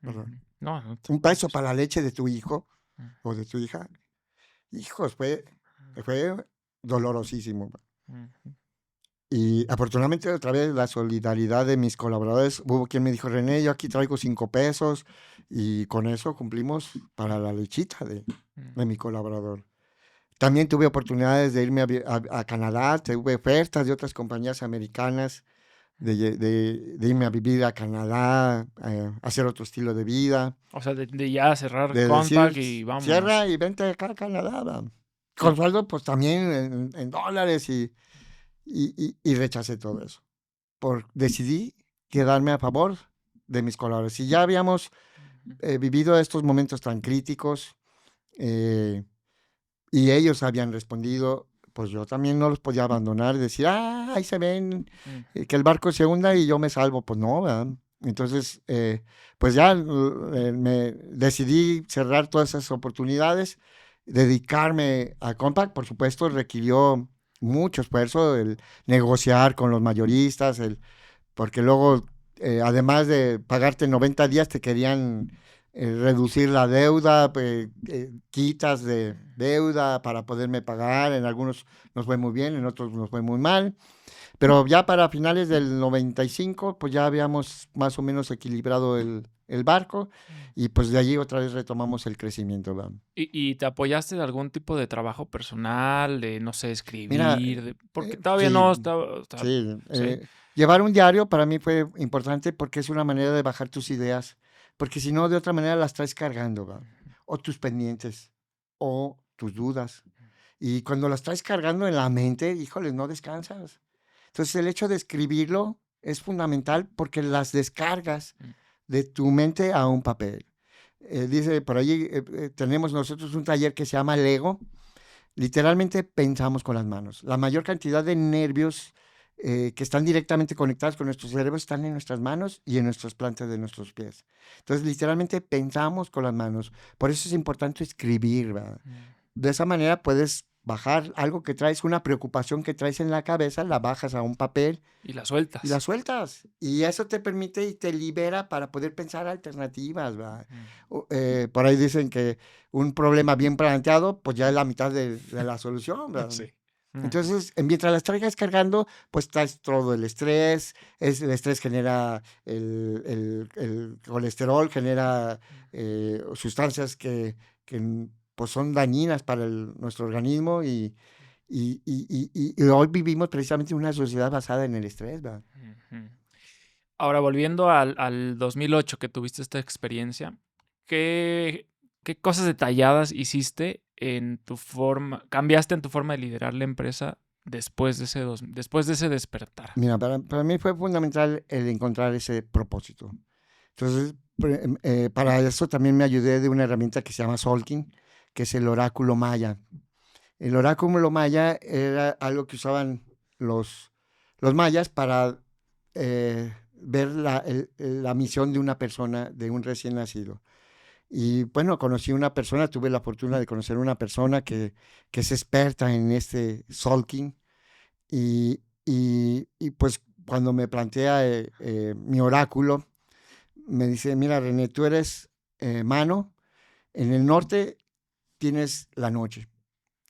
Perdón. No, Un peso para la leche de tu hijo o de tu hija. Hijos, fue dolorosísimo. Y afortunadamente otra vez la solidaridad de mis colaboradores, hubo quien me dijo, René, yo aquí traigo 5 pesos y con eso cumplimos para la lechita de mi colaborador. También tuve oportunidades de irme a Canadá, tuve ofertas de otras compañías americanas de irme a vivir a Canadá, hacer otro estilo de vida. O sea, de ya cerrar De Compaq decir, y vamos. cierra y vente acá a Canadá. ¿Va? Con sueldo, pues también en dólares y rechacé todo eso. Decidí quedarme a favor de mis colaboradores. Si ya habíamos vivido estos momentos tan críticos y ellos habían respondido, pues yo también no los podía abandonar y decir, ahí se ven, que el barco se hunda y yo me salvo. Pues no, ¿verdad? Entonces, pues ya me decidí cerrar todas esas oportunidades, dedicarme a Compaq. Por supuesto, requirió mucho esfuerzo el negociar con los mayoristas, porque luego además de pagarte 90 días, te querían reducir la deuda, quitas de deuda para poderme pagar. En algunos nos fue muy bien, en otros nos fue muy mal. Pero ya para finales del 95, pues ya habíamos más o menos equilibrado el barco y pues de allí otra vez retomamos el crecimiento, ¿verdad? ¿Y te apoyaste de algún tipo de trabajo personal, de, no sé, Mira, escribir? Porque todavía sí, no estaba, sí. sí. Llevar un diario para mí fue importante porque es una manera de bajar tus ideas, porque si no, de otra manera las traes cargando, ¿verdad? O tus pendientes, o tus dudas. Y cuando las traes cargando en la mente, híjole, no descansas. Entonces, el hecho de escribirlo es fundamental porque las descargas Mm. de tu mente a un papel. Dice por allí, tenemos nosotros un taller que se llama Lego. Literalmente pensamos con las manos. La mayor cantidad de nervios que están directamente conectados con nuestros cerebros están en nuestras manos y en nuestras plantas de nuestros pies. Entonces, literalmente pensamos con las manos. Por eso es importante escribir, ¿verdad? De esa manera puedes bajar algo que traes, una preocupación que traes en la cabeza, la bajas a un papel Y la y la sueltas. sueltas. Y eso te permite y te libera para poder pensar alternativas, ¿verdad? Por ahí dicen que un problema bien planteado, pues ya es la mitad de la solución, ¿verdad? Sí. Entonces, mientras las traigas cargando, pues traes todo el estrés. El estrés genera el colesterol, genera sustancias que, pues son dañinas para nuestro organismo y hoy vivimos precisamente en una sociedad basada en el estrés, ¿verdad? Ujú. Ahora, volviendo al 2008 que tuviste esta experiencia, ¿qué cosas detalladas hiciste en tu forma, cambiaste en tu forma de liderar la empresa después de después de ese despertar? Mira, para mí fue fundamental el encontrar ese propósito. Entonces, para eso también me ayudé de una herramienta que se llama Solking, que es el oráculo maya. El oráculo maya era algo que usaban los mayas para ver la misión de una persona, de un recién nacido. Y bueno, conocí una persona, tuve la fortuna de conocer una persona que es experta en este Solking. Y pues cuando me plantea mi oráculo, me dice, mira René, tú eres mano, en el norte tienes la noche,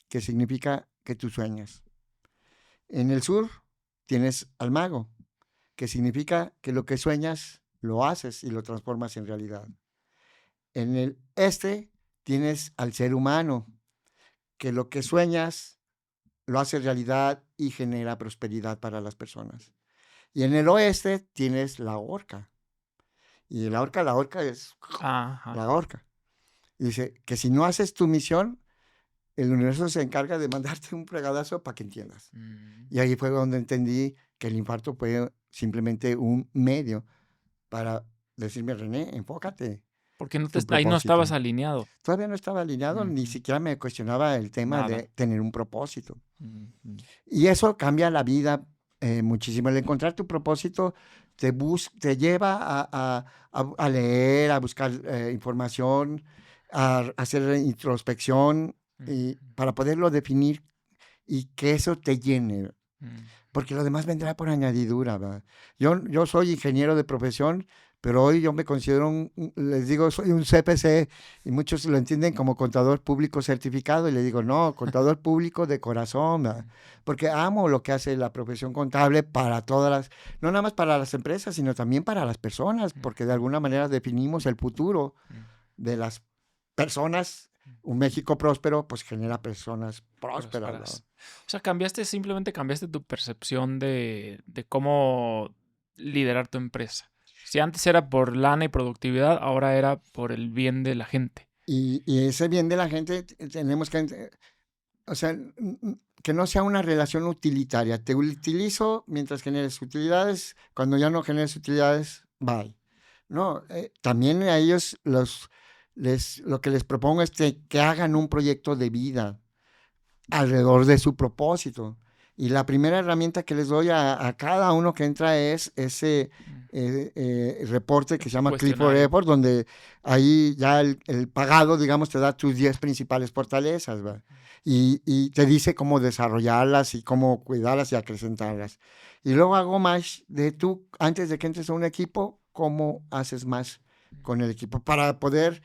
que significa que tú sueñas. En el sur tienes al mago, que significa que lo que sueñas lo haces y lo transformas en realidad. En el este tienes al ser humano, que lo que sueñas lo hace realidad y genera prosperidad para las personas. Y en el oeste tienes la orca. Y la orca es Ajá. la orca. Y dice que si no haces tu misión, el universo se encarga de mandarte un fregadazo para que entiendas. Y ahí fue donde entendí que el infarto fue simplemente un medio para decirme, René, enfócate, Porque no tu ahí no estabas propósito. alineado. Todavía no estaba alineado, ni Ujú. siquiera me cuestionaba el tema Nada. de tener un propósito. Ujú. Y eso cambia la vida muchísimo. El encontrar tu propósito te lleva a leer, a buscar información, a hacer introspección y para poderlo definir y que eso te llene, Mm. porque lo demás vendrá por añadidura, ¿verdad? Yo soy ingeniero de profesión, pero hoy yo me considero les digo, soy un CPC y muchos lo entienden como contador público certificado y le digo, no, contador público de corazón, ¿verdad? Porque amo lo que hace la profesión contable para todas no nada más para las empresas, sino también para las personas, porque de alguna manera definimos el futuro de las personas. Un México próspero, pues genera personas prósperas, ¿no? Prósperas. O sea, simplemente cambiaste tu percepción de cómo liderar tu empresa. Si antes era por lana y productividad, ahora era por el bien de la gente. Y ese bien de la gente tenemos que, o sea, que no sea una relación utilitaria. Te utilizo mientras generes utilidades, cuando ya no generes utilidades, bye. No, también a ellos lo que les propongo es que hagan un proyecto de vida alrededor de su propósito. Y la primera herramienta que les doy a cada uno que entra es reporte que se llama Clifford Cuestionario. Report, donde ahí ya el pagado, digamos, te da tus 10 principales fortalezas, ¿va? Y te dice cómo desarrollarlas y cómo cuidarlas y acrecentarlas. Y luego hago más de tú, antes de que entres a un equipo, cómo haces más con el equipo para poder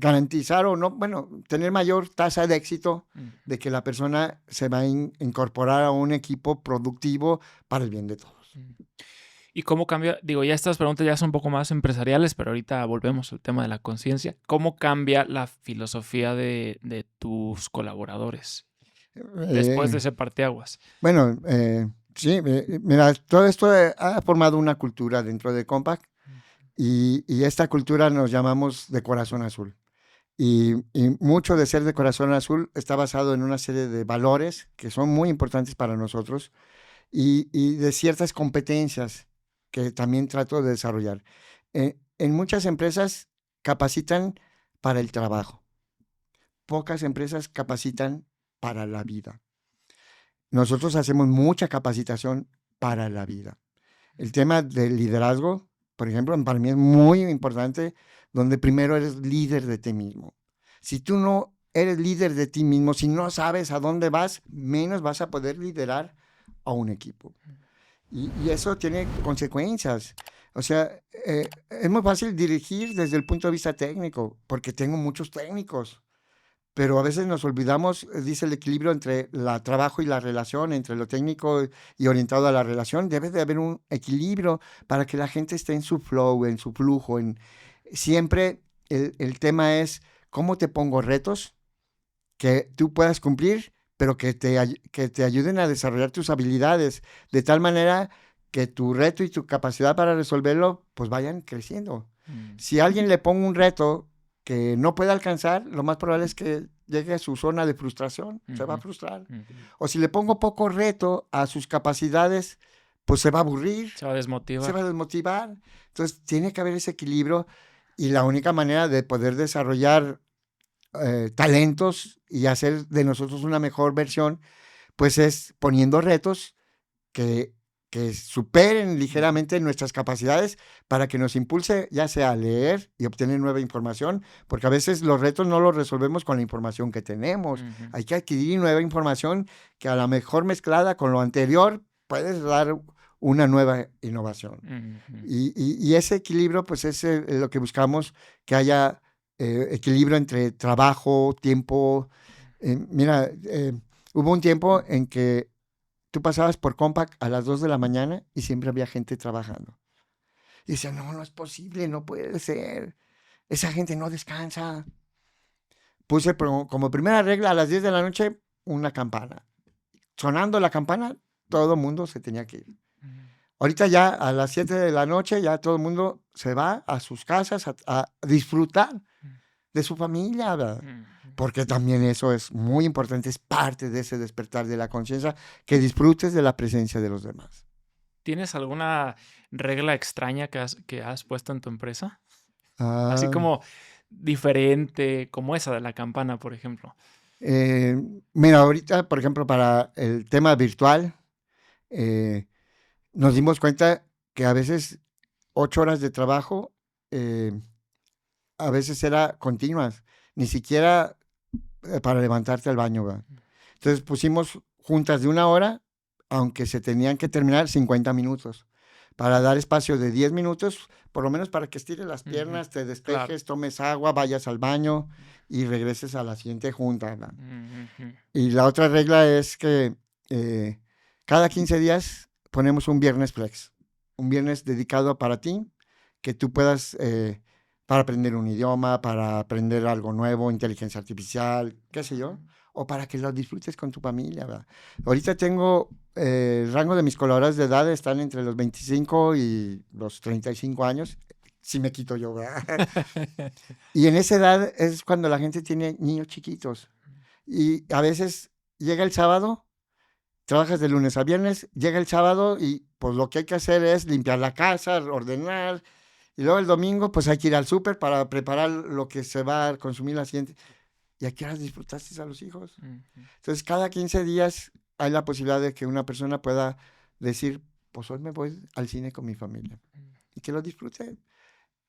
garantizar o no, bueno, tener mayor tasa de éxito de que la persona se va a incorporar a un equipo productivo para el bien de todos. ¿Y cómo cambia? Digo, ya estas preguntas ya son un poco más empresariales, pero ahorita volvemos al tema de la conciencia. ¿Cómo cambia la filosofía de tus colaboradores después de ese parteaguas? Bueno, sí, mira, todo esto ha formado una cultura dentro de Compaq y esta cultura nos llamamos de corazón azul. Y mucho de ser de corazón azul está basado en una serie de valores que son muy importantes para nosotros y de ciertas competencias que también trato de desarrollar. En muchas empresas capacitan para el trabajo. Pocas empresas capacitan para la vida. Nosotros hacemos mucha capacitación para la vida. El tema del liderazgo, por ejemplo, para mí es muy importante, donde primero eres líder de ti mismo. Si tú no eres líder de ti mismo, si no sabes a dónde vas, menos vas a poder liderar a un equipo. Y eso tiene consecuencias. O sea, es muy fácil dirigir desde el punto de vista técnico, porque tengo muchos técnicos. Pero a veces nos olvidamos, dice el equilibrio entre el trabajo y la relación, entre lo técnico y orientado a la relación. Debe de haber un equilibrio para que la gente esté en su flow, en su flujo. Siempre el tema es cómo te pongo retos que tú puedas cumplir, pero que te ayuden a desarrollar tus habilidades, de tal manera que tu reto y tu capacidad para resolverlo pues vayan creciendo. Si a alguien le pongo un reto que no puede alcanzar, lo más probable es que llegue a su zona de frustración, se va a frustrar. O si le pongo poco reto a sus capacidades, pues se va a aburrir, Se va a desmotivar. se va a desmotivar. Entonces, tiene que haber ese equilibrio y la única manera de poder desarrollar talentos y hacer de nosotros una mejor versión, pues es poniendo retos que superen ligeramente nuestras capacidades para que nos impulse ya sea a leer y obtener nueva información, porque a veces los retos no los resolvemos con la información que tenemos. Hay que adquirir nueva información que a la mejor mezclada con lo anterior puedes dar una nueva innovación. Y ese equilibrio pues es lo que buscamos, que haya equilibrio entre trabajo, tiempo. Mira, hubo un tiempo en que tú pasabas por Compaq a las 2 de la mañana y siempre había gente trabajando. Y decía, no es posible, no puede ser. Esa gente no descansa. Puse como primera regla a las 10 de la noche una campana. Sonando la campana, todo el mundo se tenía que ir. Ahorita ya a las 7 de la noche ya todo el mundo se va a sus casas a disfrutar de su familia, ¿verdad? Porque también eso es muy importante, es parte de ese despertar de la conciencia, que disfrutes de la presencia de los demás. ¿Tienes alguna regla extraña que has puesto en tu empresa? Así como diferente, como esa de la campana, por ejemplo. Mira, ahorita, por ejemplo, para el tema virtual, nos dimos cuenta que a veces 8 horas de trabajo, a veces era continuas, ni siquiera para levantarte al baño, ¿verdad? Entonces pusimos juntas de 1 hora, aunque se tenían que terminar 50 minutos, para dar espacio de 10 minutos, por lo menos para que estires las piernas, te despejes, tomes agua, vayas al baño y regreses a la siguiente junta, ¿verdad? Y la otra regla es que cada 15 días ponemos un viernes flex, un viernes dedicado para ti, que tú puedas, para aprender un idioma, para aprender algo nuevo, inteligencia artificial, qué sé yo, o para que lo disfrutes con tu familia, ¿verdad? Ahorita tengo el rango de mis colaboradores de edad están entre los 25 y los 35 años, si me quito yo, ¿verdad? Y en esa edad es cuando la gente tiene niños chiquitos. Y a veces llega el sábado, trabajas de lunes a viernes, llega el sábado y pues lo que hay que hacer es limpiar la casa, ordenar. Y luego el domingo, pues hay que ir al súper para preparar lo que se va a consumir la siguiente. ¿Y a qué horas disfrutaste a los hijos? Entonces, cada 15 días hay la posibilidad de que una persona pueda decir, pues hoy me voy al cine con mi familia. Y que lo disfrute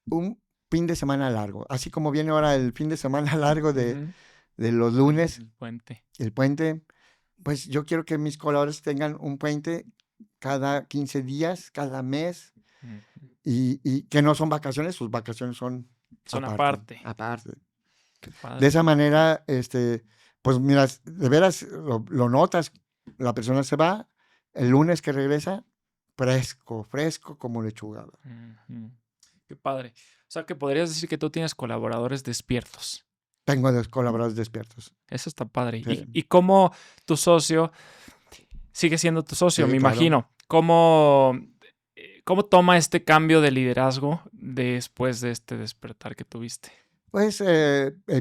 un fin de semana largo. Así como viene ahora el fin de semana largo Ujú. de los lunes, El puente. el puente, pues yo quiero que mis colaboradores tengan un puente cada 15 días, cada mes, Ujú. y que no son vacaciones, sus vacaciones son Son aparte, aparte. aparte. Qué De padre. esa manera, pues mira, de veras lo notas, la persona se va, el lunes que regresa, fresco como lechuga. Ujú. Qué padre. O sea, que podrías decir que tú tienes colaboradores despiertos. Tengo dos colaboradores despiertos. Eso está padre. Sí, Y cómo tu socio sigue siendo tu socio, sí, me claro. imagino? ¿Cómo toma este cambio de liderazgo después de este despertar que tuviste? Pues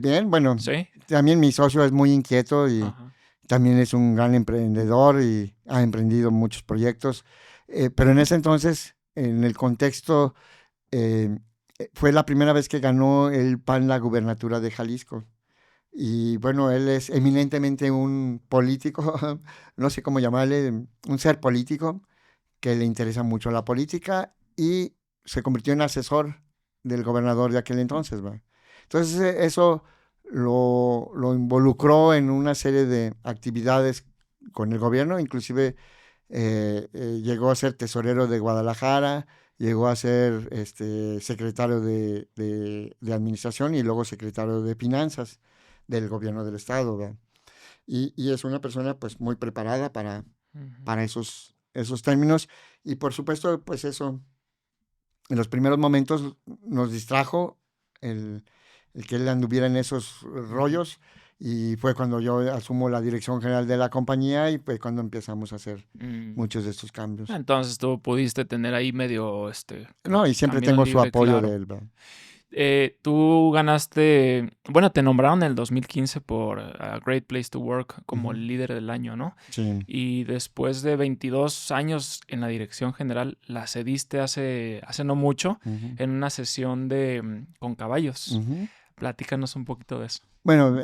bien, bueno, ¿Sí? también mi socio es muy inquieto y Ajá. también es un gran emprendedor y ha emprendido muchos proyectos. Pero en ese entonces, en el contexto, eh, fue la primera vez que ganó el PAN la gubernatura de Jalisco. Y bueno, él es eminentemente un político, no sé cómo llamarle, un ser político que le interesa mucho la política y se convirtió en asesor del gobernador de aquel entonces, ¿va? Entonces eso lo involucró en una serie de actividades con el gobierno, inclusive llegó a ser tesorero de Guadalajara, llegó a ser secretario de administración y luego secretario de finanzas del gobierno del estado, ¿va? Y es una persona pues muy preparada Ujú. para esos términos. Y por supuesto, pues eso, en los primeros momentos nos distrajo el que él anduviera en esos rollos. Y fue cuando yo asumo la dirección general de la compañía y pues cuando empezamos a hacer Mm. muchos de estos cambios. Entonces tú pudiste tener ahí medio No, y siempre camino tengo su libre, apoyo de claro. él, ¿verdad? Tú ganaste, bueno, te nombraron en el 2015 por Great Place to Work como Ujú, el líder del año, ¿no? sí. Y después de 22 años en la dirección general, la cediste hace no mucho Ujú, en una sesión con caballos. ujú. Platícanos un poquito de eso. Bueno,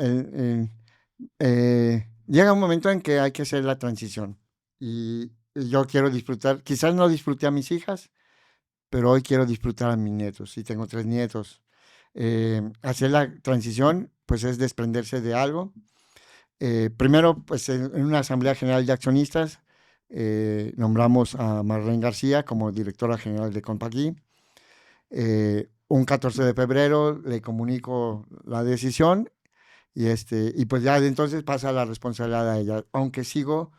llega un momento en que hay que hacer la transición. Y yo quiero disfrutar, quizás no disfruté a mis hijas, pero hoy quiero disfrutar a mis nietos. Y tengo 3 nietos. Hacer la transición, pues es desprenderse de algo. Primero, pues en una asamblea general de accionistas, nombramos a Marlene García como directora general de Compagui. Un 14 de febrero le comunico la decisión y pues ya de entonces pasa la responsabilidad a ella, aunque sigo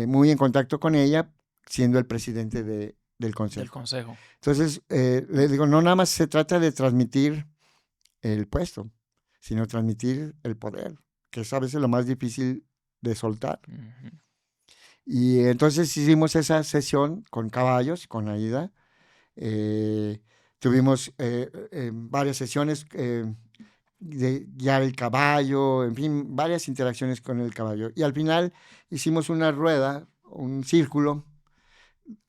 muy en contacto con ella siendo el presidente del Del consejo. consejo. Entonces, le digo, no nada más se trata de transmitir el puesto, sino transmitir el poder, que es a veces lo más difícil de soltar. Ujú. Y entonces hicimos esa sesión con caballos, con Aida. eh, Tuvimos varias sesiones de guiar el caballo, en fin, varias interacciones con el caballo. Y al final hicimos una rueda, un círculo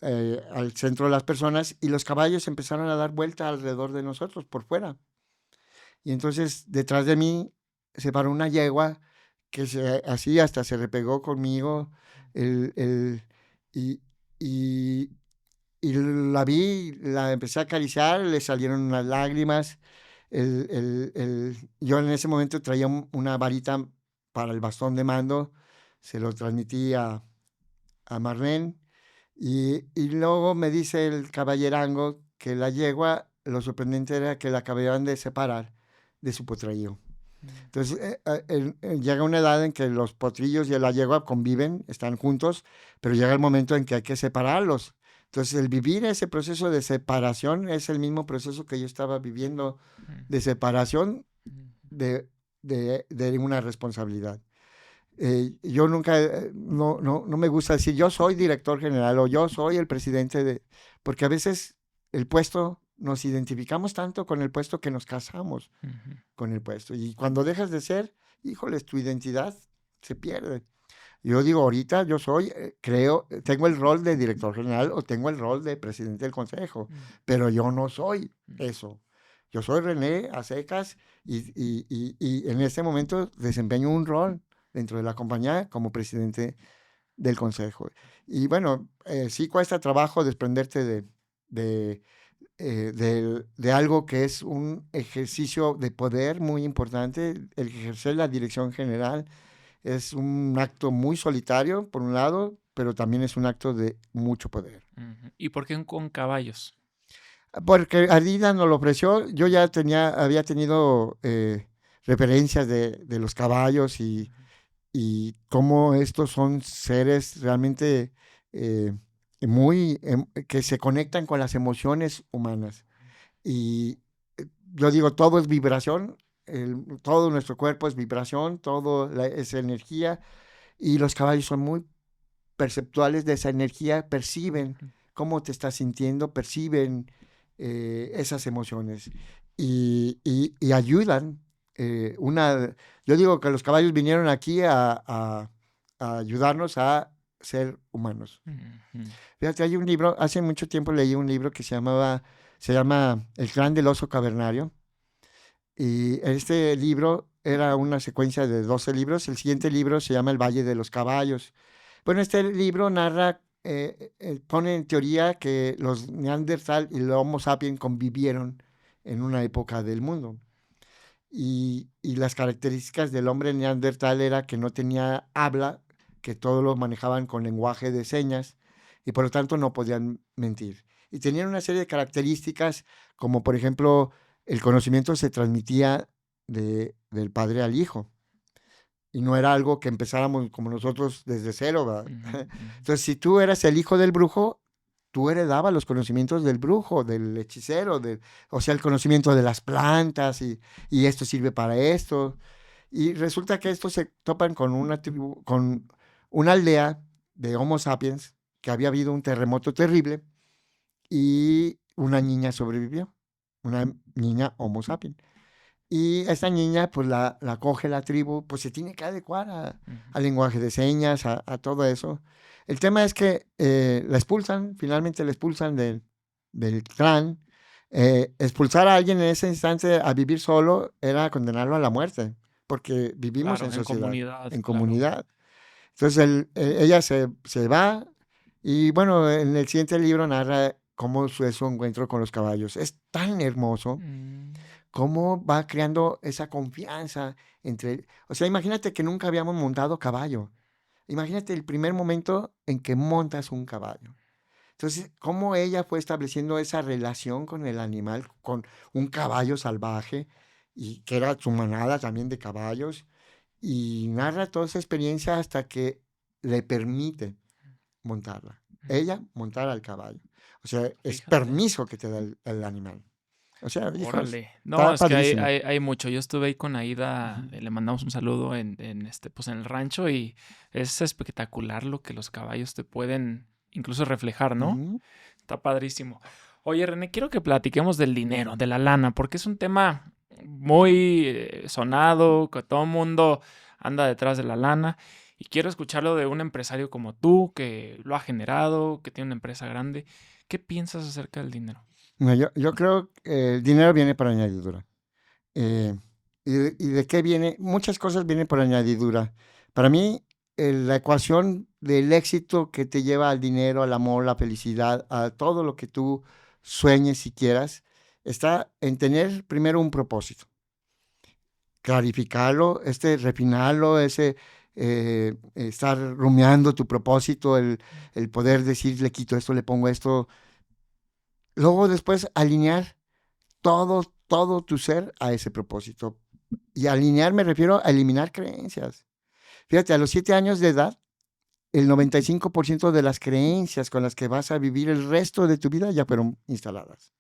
al centro de las personas y los caballos empezaron a dar vuelta alrededor de nosotros, por fuera. Y entonces detrás de mí se paró una yegua que así hasta se repegó conmigo el, el- y, y, y la vi, la empecé a acariciar, le salieron unas lágrimas. Yo en ese momento traía una varita para el bastón de mando, se lo transmití a Marlene y luego me dice el caballerango que la yegua, lo sorprendente era que la acababan de separar de su potrillo. Entonces llega una edad en que los potrillos y la yegua conviven, están juntos, pero llega el momento en que hay que separarlos. Entonces el vivir ese proceso de separación es el mismo proceso que yo estaba viviendo de separación de una responsabilidad. Yo nunca, no me gusta decir yo soy director general o yo soy el presidente porque a veces el puesto, nos identificamos tanto con el puesto que nos casamos Ujú. con el puesto. Y cuando dejas de ser, híjoles, tu identidad se pierde. Yo digo, ahorita yo soy, creo, tengo el rol de director general o tengo el rol de presidente del consejo, pero yo no soy eso. Yo soy René a secas y en este momento desempeño un rol dentro de la compañía como presidente del consejo. Y bueno, sí cuesta trabajo desprenderte de, de algo que es un ejercicio de poder muy importante. El ejercer la dirección general es un acto muy solitario, por un lado, pero también es un acto de mucho poder. ¿Y por qué con caballos? Porque Adidas nos lo ofreció, yo ya había tenido referencias de los caballos y cómo estos son seres realmente eh, que se conectan con las emociones humanas. Y yo digo, todo es vibración, todo nuestro cuerpo es vibración, es energía, y los caballos son muy perceptuales de esa energía, perciben cómo te estás sintiendo, perciben esas emociones y ayudan. Yo digo que los caballos vinieron aquí a ayudarnos a ser humanos. Fíjate, hay un libro, hace mucho tiempo leí un libro que se llama El clan del oso cavernario. Y este libro era una secuencia de 12 libros. El siguiente libro se llama El Valle de los Caballos. Bueno, este libro narra, pone en teoría que los Neandertal y los Homo sapiens convivieron en una época del mundo. Y las características del hombre Neandertal era que no tenía habla, que todo lo manejaban con lenguaje de señas y por lo tanto no podían mentir. Y tenían una serie de características como por ejemplo el conocimiento se transmitía del padre al hijo. Y no era algo que empezáramos como nosotros desde cero, ¿verdad? Entonces, si tú eras el hijo del brujo, tú heredabas los conocimientos del brujo, del hechicero, o sea, el conocimiento de las plantas y esto sirve para esto. Y resulta que estos se topan con una tribu, con una aldea de Homo sapiens, que había habido un terremoto terrible y una niña sobrevivió, una niña Homo sapiens. Y esta niña, pues la coge la tribu, pues se tiene que adecuar al lenguaje de señas, a todo eso. El tema es que la expulsan, finalmente la expulsan del clan. Expulsar a alguien en ese instante a vivir solo era condenarlo a la muerte, porque vivimos Claro, en en sociedad, comunidad, en claro. comunidad. Entonces ella se va y bueno, en el siguiente libro narra cómo fue su encuentro con los caballos. Es tan hermoso cómo va creando esa confianza entre... O sea, imagínate que nunca habíamos montado caballo. Imagínate el primer momento en que montas un caballo. Entonces, cómo ella fue estableciendo esa relación con el animal, con un caballo salvaje, y que era su manada también de caballos, y narra toda esa experiencia hasta que le permite montarla. Ella montar al caballo. O sea, es Fíjate. permiso que te da el animal. O sea, hijos, Órale. No, está es que padrísimo. hay mucho. Yo estuve ahí con Aida, le mandamos un saludo pues en el rancho y es espectacular lo que los caballos te pueden incluso reflejar, ¿no? Ujú. Está padrísimo. Oye, René, quiero que platiquemos del dinero, de la lana, porque es un tema muy sonado, que todo el mundo anda detrás de la lana y quiero escucharlo de un empresario como tú, que lo ha generado, que tiene una empresa grande. ¿Qué piensas acerca del dinero? No, yo creo que el dinero viene por añadidura. Eh, y de qué viene? Muchas cosas vienen por añadidura. Para mí, la ecuación del éxito que te lleva al dinero, al amor, la felicidad, a todo lo que tú sueñes y quieras, está en tener primero un propósito, clarificarlo, refinarlo, estar rumiando tu propósito, el poder decir, le quito esto, le pongo esto. Luego después alinear todo tu ser a ese propósito. Y alinear me refiero a eliminar creencias. Fíjate, a los 7 años de edad, el 95% de las creencias con las que vas a vivir el resto de tu vida ya fueron instaladas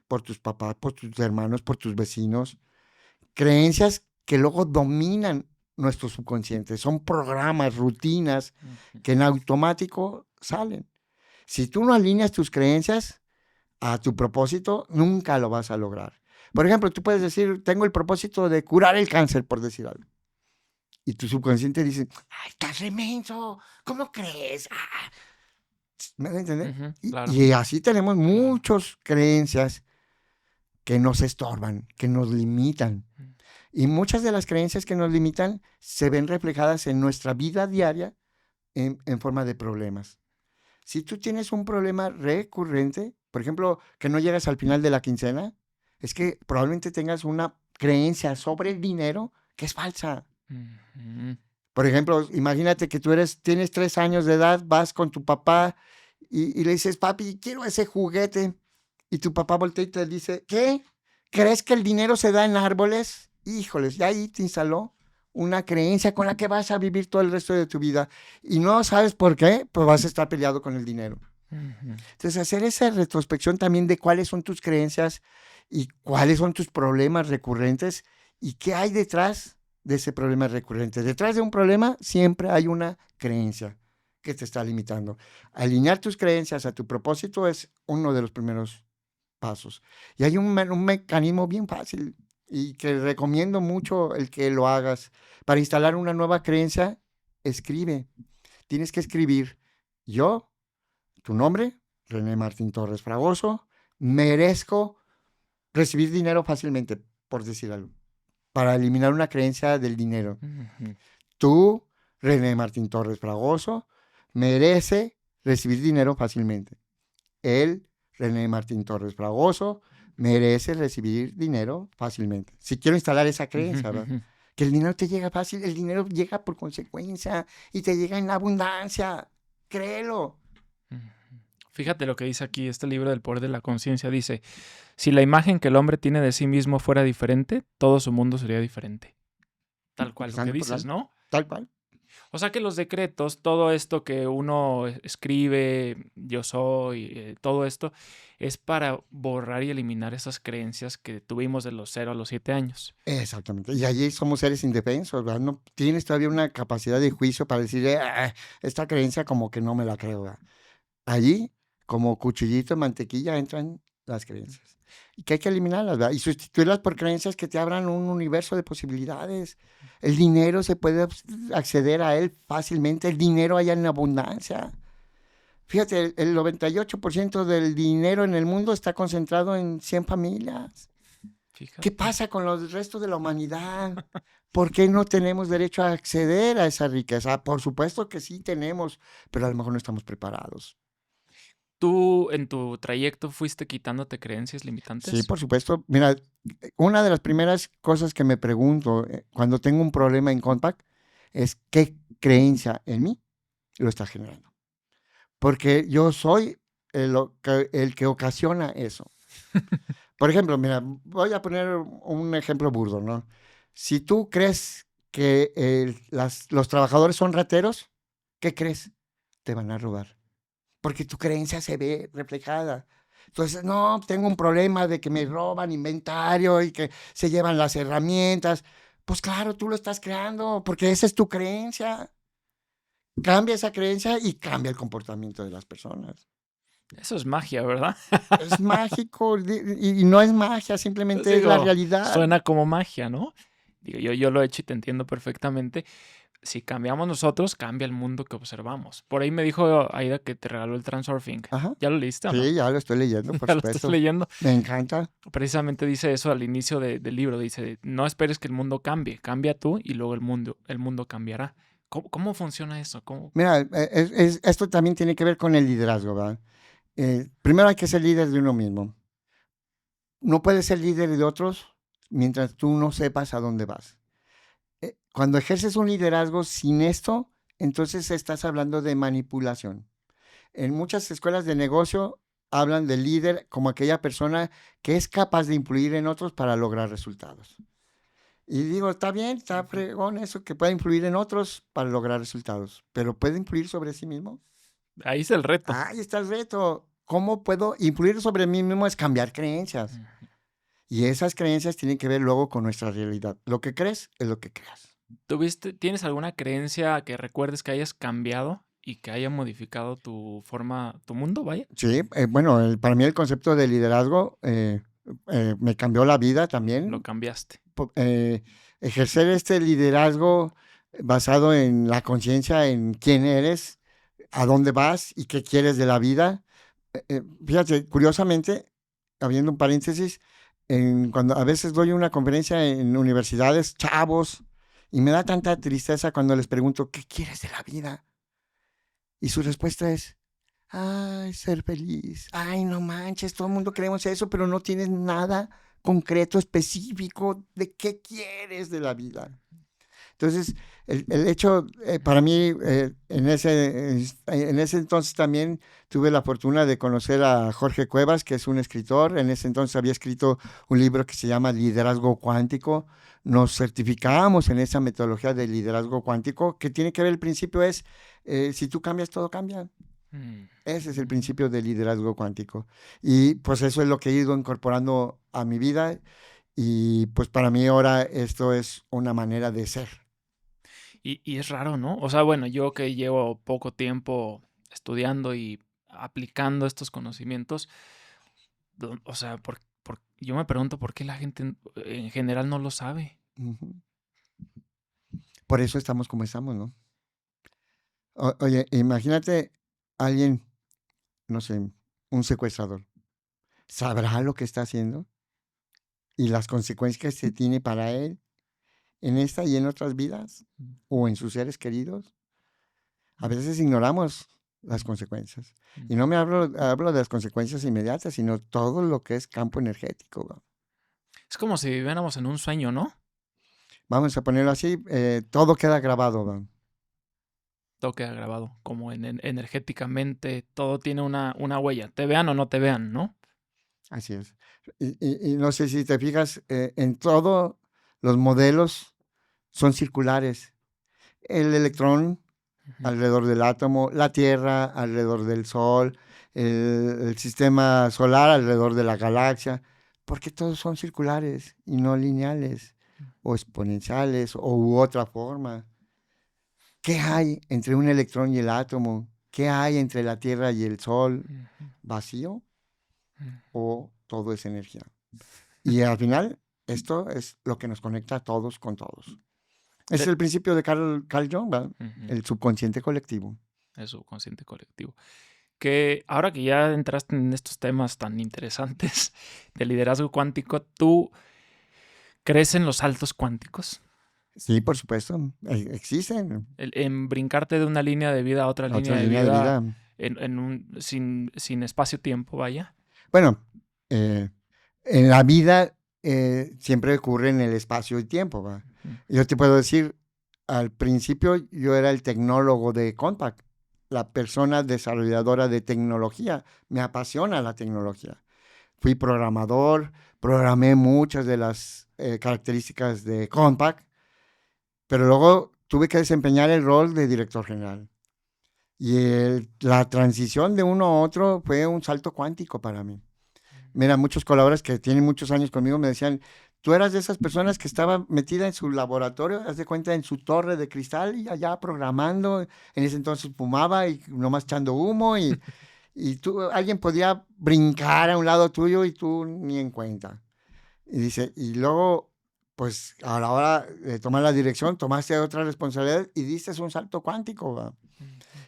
por tus papás, por tus hermanos, por tus vecinos. Creencias que luego dominan nuestro subconsciente. Son programas, rutinas que en automático salen. Si tú no alineas tus creencias a tu propósito, nunca lo vas a lograr. Por ejemplo, tú puedes decir, tengo el propósito de curar el cáncer, por decir algo. Y tu subconsciente dice, ¡ay, estás remenso! ¿Cómo crees? ¡Ah! ¿Me vas a entender? Claro. Y así tenemos muchas creencias que nos estorban, que nos limitan. Y muchas de las creencias que nos limitan se ven reflejadas en nuestra vida diaria, en forma de problemas. Si tú tienes un problema recurrente, por ejemplo, que no llegas al final de la quincena, es que probablemente tengas una creencia sobre el dinero que es falsa. Ujú. Por ejemplo, imagínate que tienes 3 años de edad, vas con tu papá y le dices, papi, quiero ese juguete. Y tu papá voltea y te dice, ¿qué? ¿Crees que el dinero se da en árboles? Híjoles, ya ahí te instaló una creencia con la que vas a vivir todo el resto de tu vida. Y no sabes por qué, pues vas a estar peleado con el dinero. Ujú. Entonces, hacer esa retrospección también de cuáles son tus creencias y cuáles son tus problemas recurrentes y qué hay detrás de ese problema recurrente. Detrás de un problema siempre hay una creencia que te está limitando. Alinear tus creencias a tu propósito es uno de los primeros pasos. Y hay un mecanismo bien fácil y que recomiendo mucho el que lo hagas. Para instalar una nueva creencia, escribe. Tienes que escribir yo, tu nombre, René Martín Torres Fragoso, merezco recibir dinero fácilmente, por decir algo, para eliminar una creencia del dinero. Ujú. Tú, René Martín Torres Fragoso, merece recibir dinero fácilmente. Él, René Martín Torres Fragoso, merece recibir dinero fácilmente. Si quiero instalar esa creencia, ¿verdad? Ujú. Que el dinero te llega fácil, el dinero llega por consecuencia y te llega en abundancia. Créelo. Ujú. Fíjate lo que dice aquí este libro del poder de la conciencia. Dice, si la imagen que el hombre tiene de sí mismo fuera diferente, todo su mundo sería diferente. Tal cual lo que Empezando por dices, ¿no? tal cual. O sea que los decretos, todo esto que uno escribe, yo soy, todo esto, es para borrar y eliminar esas creencias que tuvimos de los 0 a los 7 años. Exactamente. Y allí somos seres indefensos, ¿verdad? No tienes todavía una capacidad de juicio para decir, esta creencia como que no me la creo, ¿verdad? Allí, como cuchillito en mantequilla, entran las creencias. Y que hay que eliminarlas, ¿verdad? Y sustituirlas por creencias que te abran un universo de posibilidades. El dinero se puede acceder a él fácilmente. El dinero hay en abundancia. Fíjate, el 98% del dinero en el mundo está concentrado en 100 familias. ¿Qué Fíjate. pasa con los restos de la humanidad? ¿Por qué no tenemos derecho a acceder a esa riqueza? Por supuesto que sí tenemos, pero a lo mejor no estamos preparados. ¿Tú en tu trayecto fuiste quitándote creencias Sí, limitantes? por supuesto. Mira, una de las primeras cosas que me pregunto cuando tengo un problema en Compact es qué creencia en mí lo está generando. Porque yo soy el que ocasiona eso. Por ejemplo, mira, voy a poner un ejemplo burdo, ¿no? Si tú crees que los trabajadores son rateros, ¿qué crees? Te van a robar. Porque tu creencia se ve reflejada. Entonces, no, tengo un problema de que me roban inventario y que se llevan las herramientas. Pues claro, tú lo estás creando porque esa es tu creencia. Cambia esa creencia y cambia el comportamiento de las personas. Eso es magia, ¿verdad? Es mágico y no es magia, simplemente es la Digo, realidad. suena como magia, ¿no? Digo, yo lo he hecho y te entiendo perfectamente. Si cambiamos nosotros, cambia el mundo que observamos. Por ahí me dijo Aida que te regaló el Transurfing. Ajá. ¿Ya lo leíste o no? Sí, ya lo estoy leyendo, por ¿Ya lo estás supuesto. leyendo? Me encanta. Precisamente dice eso al inicio del libro. Dice, no esperes que el mundo cambie. Cambia tú y luego el mundo cambiará. ¿Cómo funciona eso? Mira, esto también tiene que ver con el liderazgo, ¿verdad? Primero hay que ser líder de uno mismo. No puedes ser líder de otros mientras tú no sepas a dónde vas. Cuando ejerces un liderazgo sin esto, entonces estás hablando de manipulación. En muchas escuelas de negocio hablan del líder como aquella persona que es capaz de influir en otros para lograr resultados. Y digo, está bien, está fregón eso, que pueda influir en otros para lograr resultados, pero ¿puede influir sobre sí mismo? Ahí es el reto. Ahí está el reto. ¿Cómo puedo influir sobre mí mismo? Es cambiar creencias. Ujú. Y esas creencias tienen que ver luego con nuestra realidad. Lo que crees es lo que creas. ¿Tienes alguna creencia que recuerdes que hayas cambiado y que haya modificado tu forma, tu mundo, vaya? Sí, bueno, para mí el concepto de liderazgo me cambió la vida Lo también. cambiaste. Ejercer este liderazgo basado en la conciencia, en quién eres, a dónde vas y qué quieres de la vida. Fíjate, curiosamente, habiendo un paréntesis, cuando a veces doy una conferencia en universidades, chavos, y me da tanta tristeza cuando les pregunto, ¿qué quieres de la vida? Y su respuesta es, ay, ser feliz. Ay, no manches, todo el mundo queremos eso, pero no tienes nada concreto, específico de qué quieres de la vida. Entonces, el hecho, para mí, en ese entonces también tuve la fortuna de conocer a Jorge Cuevas, que es un escritor. En ese entonces había escrito un libro que se llama Liderazgo Cuántico. Nos certificábamos en esa metodología de liderazgo cuántico, que tiene que ver, el principio es, si tú cambias, todo cambia. Ese es el principio del liderazgo cuántico. Y pues eso es lo que he ido incorporando a mi vida. Y pues para mí ahora esto es una manera de ser. Y es raro, ¿no? O sea, bueno, yo que llevo poco tiempo estudiando y aplicando estos conocimientos, o sea, yo me pregunto por qué la gente en general no lo sabe. Ujú. Por eso estamos como estamos, ¿no? Oye, imagínate alguien, no sé, un secuestrador. ¿Sabrá lo que está haciendo y las consecuencias que tiene para él en esta y en otras vidas o en sus seres queridos? A veces ignoramos las consecuencias. Y no me hablo de las consecuencias inmediatas, sino todo lo que es campo energético, ¿va? Es como si viviéramos en un sueño, ¿no? Vamos a ponerlo así, todo queda grabado, ¿va? Todo queda grabado, como energéticamente, todo tiene una huella, te vean o no te vean, ¿no? Así es. Y no sé si te fijas, en todo los modelos son circulares. El electrón Ujú. alrededor del átomo, la Tierra alrededor del Sol, el sistema solar alrededor de la galaxia, porque todos son circulares y no lineales o exponenciales o u otra forma. ¿Qué hay entre un electrón y el átomo? ¿Qué hay entre la Tierra y el Sol? Ujú. ¿Vacío Ujú. o todo es energía? Y al final, esto es lo que nos conecta a todos con todos. Ese es De- el principio de Carl Jung, ¿verdad? Ujú. El subconsciente colectivo. El subconsciente colectivo. Que ahora que ya entraste en estos temas tan interesantes de liderazgo cuántico, ¿tú crees en los saltos cuánticos? Sí, por supuesto, existen. En brincarte de una línea de vida a otra Otra línea de línea de vida vida. sin espacio-tiempo, vaya. Bueno, en la vida siempre ocurre en el espacio y tiempo, ¿va? Ujú. Yo te puedo decir, al principio yo era el tecnólogo de Compaq, la persona desarrolladora de tecnología. Me apasiona la tecnología. Fui programador, programé muchas de las características de Compaq, pero luego tuve que desempeñar el rol de director general. Y la transición de uno a otro fue un salto cuántico para mí. Mira, muchos colaboradores que tienen muchos años conmigo me decían, tú eras de esas personas que estaba metida en su laboratorio, haz de cuenta, en su torre de cristal y allá programando. En ese entonces fumaba y nomás echando humo y tú, alguien podía brincar a un lado tuyo y tú ni en cuenta. Y dice, y luego, pues a la hora de tomar la dirección, tomaste otra responsabilidad y diste un salto cuántico, ¿va?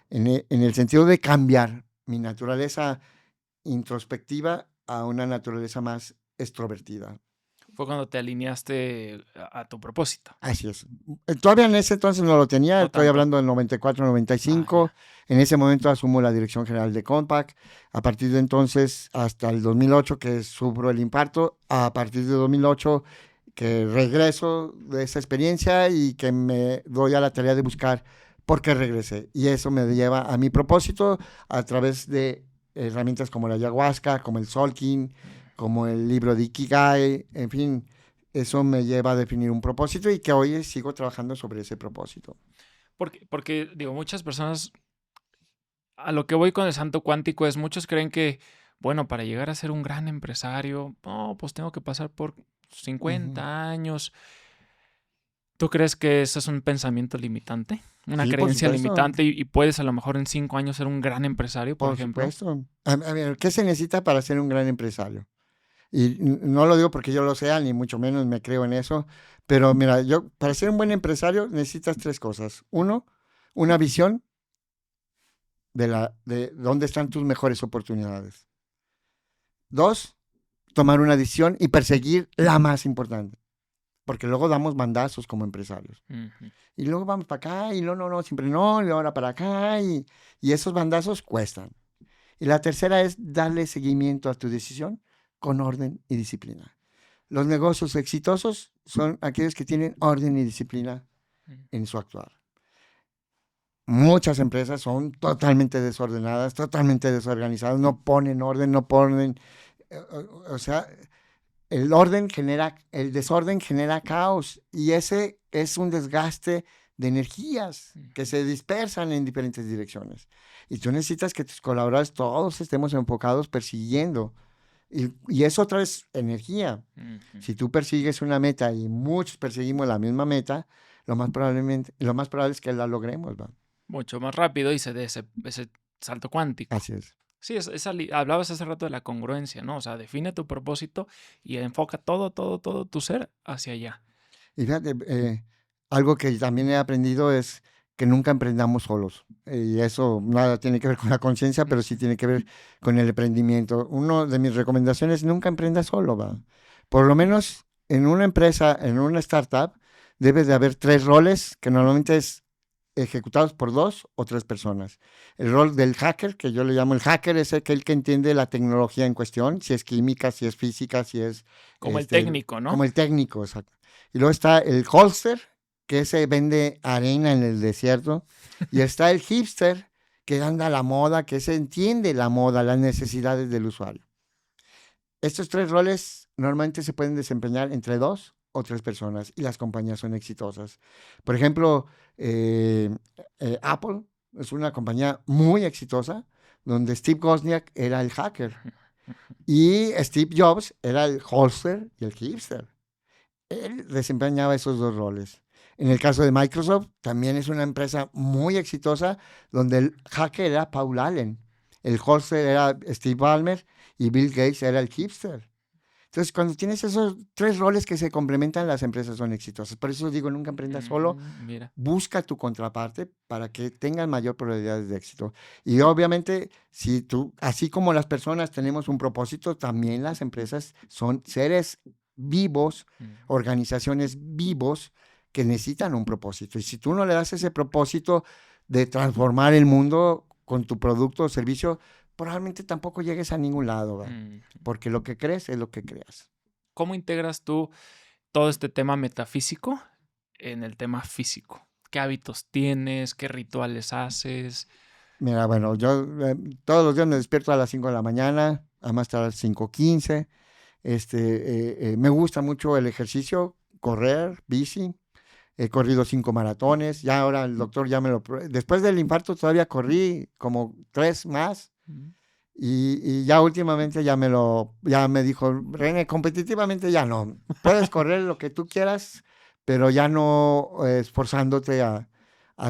En el sentido de cambiar mi naturaleza introspectiva a una naturaleza más extrovertida. Fue cuando te alineaste a tu propósito. Así es. Todavía en ese entonces no lo tenía, No estoy tanto. hablando del 94, Ah, 95. ya. En ese momento asumo la dirección general de Compaq. A partir de entonces, hasta el 2008, que sufro el infarto, a partir de 2008, que regreso de esa experiencia y que me doy a la tarea de buscar por qué regresé. Y eso me lleva a mi propósito a través de herramientas como la ayahuasca, como el Solking, como el libro de Ikigai, en fin, eso me lleva a definir un propósito y que hoy sigo trabajando sobre ese propósito. Porque, digo, muchas personas, a lo que voy con el salto cuántico es, muchos creen que, bueno, para llegar a ser un gran empresario, no, pues tengo que pasar por Ujú. 50 años. ¿Tú crees que eso es un pensamiento limitante? Una Sí, por creencia supuesto, limitante y puedes a lo mejor en 5 años ser un gran empresario, por por ejemplo. supuesto. A ver, ¿qué se necesita para ser un gran empresario? Y no lo digo porque yo lo sea, ni mucho menos me creo en eso, pero mira, yo para ser un buen empresario necesitas tres cosas. Uno, una visión de dónde están tus mejores oportunidades. Dos, tomar una decisión y perseguir la más importante. porque luego damos bandazos como empresarios. Ujú. Y luego vamos para acá, y no, siempre no, y ahora para acá, y esos bandazos cuestan. Y la tercera es darle seguimiento a tu decisión con orden y disciplina. Los negocios exitosos son aquellos que tienen orden y disciplina en su actuar. Muchas empresas son totalmente desordenadas, totalmente desorganizadas, no ponen orden, no ponen, o sea, el desorden genera caos y ese es un desgaste de energías que se dispersan en diferentes direcciones. Y tú necesitas que tus colaboradores todos estemos enfocados persiguiendo. Y eso otra vez energía. Ujú. Si tú persigues una meta y muchos perseguimos la misma meta, lo más probable es que la logremos, ¿va? Mucho más rápido y se dé ese salto cuántico. Así es. Sí, hablabas hace rato de la congruencia, ¿no? O sea, define tu propósito y enfoca todo tu ser hacia allá. Y fíjate, algo que también he aprendido es que nunca emprendamos solos. Y eso nada tiene que ver con la conciencia, pero sí tiene que ver con el emprendimiento. Una de mis recomendaciones, nunca emprenda solo, ¿va? Por lo menos en una empresa, en una startup, debe de haber 3 roles que normalmente es ejecutados por 2 o 3 personas. El rol del hacker, que yo le llamo el hacker, es aquel que entiende la tecnología en cuestión, si es química, si es física, si es Como el técnico, ¿no? como el técnico, exacto. Y luego está el holster, que se vende arena en el desierto. Y está el hipster, que anda a la moda, que se entiende la moda, las necesidades del usuario. Estos 3 roles normalmente se pueden desempeñar entre 2 o 3 personas y las compañías son exitosas. Por ejemplo, Apple es una compañía muy exitosa donde Steve Wozniak era el hacker y Steve Jobs era el holster y el hipster. Él desempeñaba esos 2 roles. En el caso de Microsoft, también es una empresa muy exitosa donde el hacker era Paul Allen, el holster era Steve Ballmer y Bill Gates era el hipster. Entonces, cuando tienes esos 3 roles que se complementan, las empresas son exitosas. Por eso digo, nunca emprendas solo, Mira. busca tu contraparte para que tengan mayor probabilidad de éxito. Y obviamente, si tú, así como las personas tenemos un propósito, también las empresas son seres vivos, organizaciones vivos que necesitan un propósito. Y si tú no le das ese propósito de transformar el mundo con tu producto o servicio, probablemente tampoco llegues a ningún lado, ¿va? Porque lo que crees es lo que creas. ¿Cómo integras tú todo este tema metafísico en el tema físico? ¿Qué hábitos tienes? ¿Qué rituales haces? Mira, bueno, yo todos los días me despierto a las 5 de la mañana, a más tardar 5:15. Me gusta mucho el ejercicio, correr, bici. He corrido 5 maratones. Ya ahora el doctor ya me lo... Después del infarto todavía corrí como 3 más. Y ya últimamente ya me dijo, René, competitivamente ya no. Puedes correr lo que tú quieras, pero ya no esforzándote a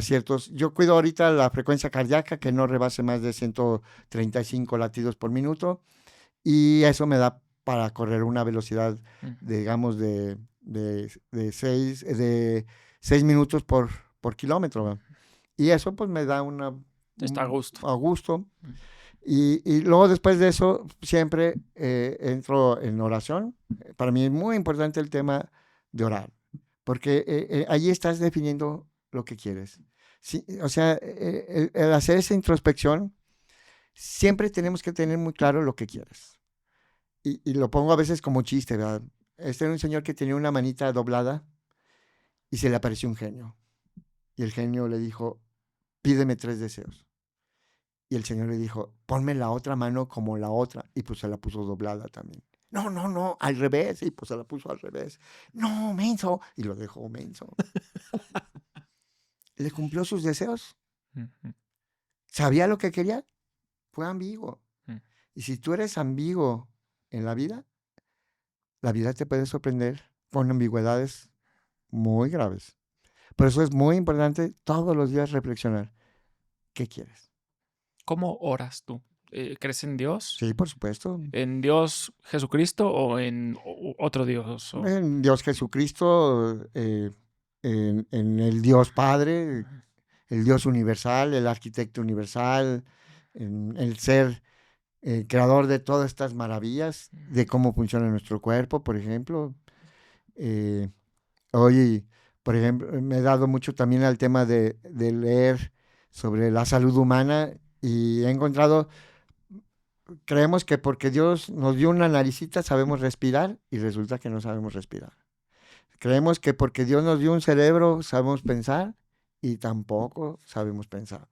ciertos... Yo cuido ahorita la frecuencia cardíaca, que no rebase más de 135 latidos por minuto, y eso me da para correr una velocidad, digamos, de 6 minutos por kilómetro, ¿va? Y eso pues me da Está a gusto. a gusto. Y luego después de eso siempre entro en oración. Para mí es muy importante el tema de orar, porque allí estás definiendo lo que quieres. Sí, o sea, el hacer esa introspección, siempre tenemos que tener muy claro lo que quieres. Y lo pongo a veces como chiste, ¿verdad? Este era un señor que tenía una manita doblada y se le apareció un genio. Y el genio le dijo, pídeme 3 deseos. Y el señor le dijo, ponme la otra mano como la otra. Y pues se la puso doblada también. No, al revés. Y pues se la puso al revés. No, menso. Y lo dejó menso. ¿Le cumplió sus deseos? ¿Sabía lo que quería? Fue ambiguo. Y si tú eres ambiguo en la vida te puede sorprender con ambigüedades muy graves. Por eso es muy importante todos los días reflexionar. ¿Qué quieres? ¿Cómo oras tú? ¿Crees en Dios? Sí, por supuesto. ¿En Dios Jesucristo o en otro Dios? En Dios Jesucristo, en el Dios Padre, el Dios universal, el arquitecto universal, en el ser creador de todas estas maravillas, de cómo funciona nuestro cuerpo, por ejemplo. Hoy, por ejemplo, me he dado mucho también al tema de leer sobre la salud humana y he encontrado, creemos que porque Dios nos dio una naricita sabemos respirar y resulta que no sabemos respirar. Creemos que porque Dios nos dio un cerebro sabemos pensar y tampoco sabemos pensar.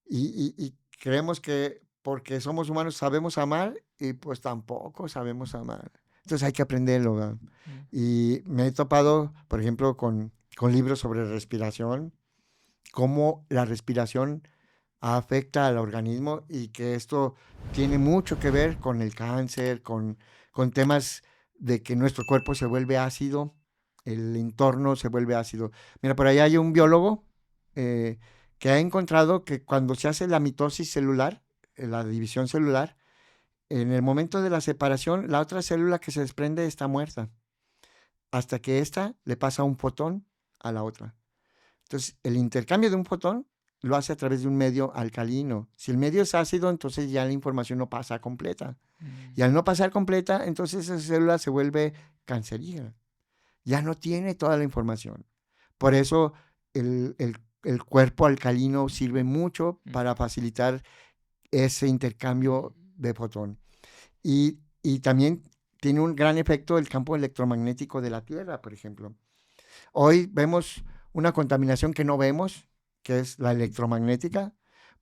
Y creemos que porque somos humanos sabemos amar y pues tampoco sabemos amar. Entonces hay que aprenderlo, ¿verdad? Mm. Y me he topado, por ejemplo, con libros sobre respiración, cómo la respiración afecta al organismo y que esto tiene mucho que ver con el cáncer, con temas de que nuestro cuerpo se vuelve ácido, el entorno se vuelve ácido. Mira, por ahí hay un biólogo eh, que ha encontrado que cuando se hace la mitosis celular, la división celular, en el momento de la separación, la otra célula que se desprende está muerta, hasta que ésta le pasa un fotón a la otra. Entonces, el intercambio de un fotón lo hace a través de un medio alcalino. Si el medio es ácido, entonces ya la información no pasa completa. Y al no pasar completa, entonces esa célula se vuelve cancerígena. Ya no tiene toda la información. Por eso el cuerpo alcalino sirve mucho para facilitar ese intercambio de fotón. Y también tiene un gran efecto el campo electromagnético de la Tierra, por ejemplo. Hoy vemos una contaminación que no vemos, que es la electromagnética,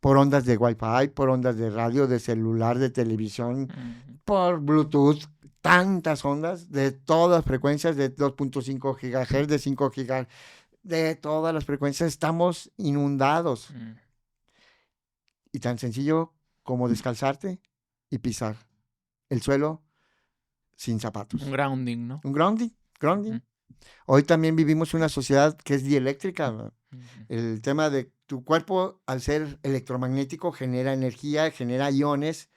por ondas de Wi-Fi, por ondas de radio, de celular, de televisión, por Bluetooth, tantas ondas de todas las frecuencias, de 2.5 GHz, de 5 GHz, de todas las frecuencias, estamos inundados. Y tan sencillo como descalzarte y pisar el suelo sin zapatos. Un grounding, ¿no? Un grounding. Hoy también vivimos una sociedad que es dieléctrica, ¿no? El tema de tu cuerpo, al ser electromagnético, genera energía, genera iones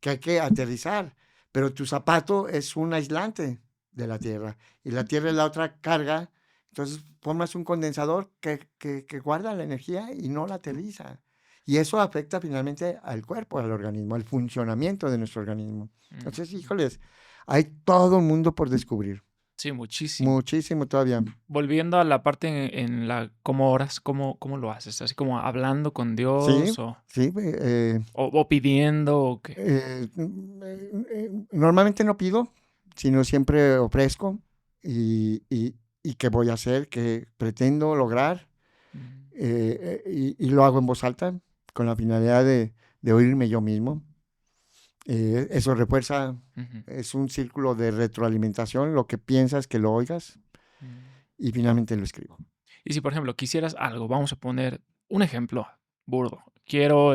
que hay que aterrizar, pero tu zapato es un aislante de la Tierra y la Tierra es la otra carga, entonces formas un condensador que guarda la energía y no la aterriza. Y eso afecta finalmente al cuerpo, al organismo, al funcionamiento de nuestro organismo. Entonces, híjoles, hay todo un mundo por descubrir. Sí, muchísimo. Muchísimo todavía. Volviendo a la parte en la cómo oras, ¿cómo lo haces? ¿Así como hablando con Sí, Dios sí. o pidiendo o qué? Normalmente no pido, sino siempre ofrezco y qué voy a hacer, qué pretendo lograr, y lo hago en voz alta con la finalidad de oírme yo mismo. Eso refuerza, es un círculo de retroalimentación, lo que piensas que lo oigas y finalmente lo escribo. Y si, por ejemplo, quisieras algo, vamos a poner un ejemplo burdo. Quiero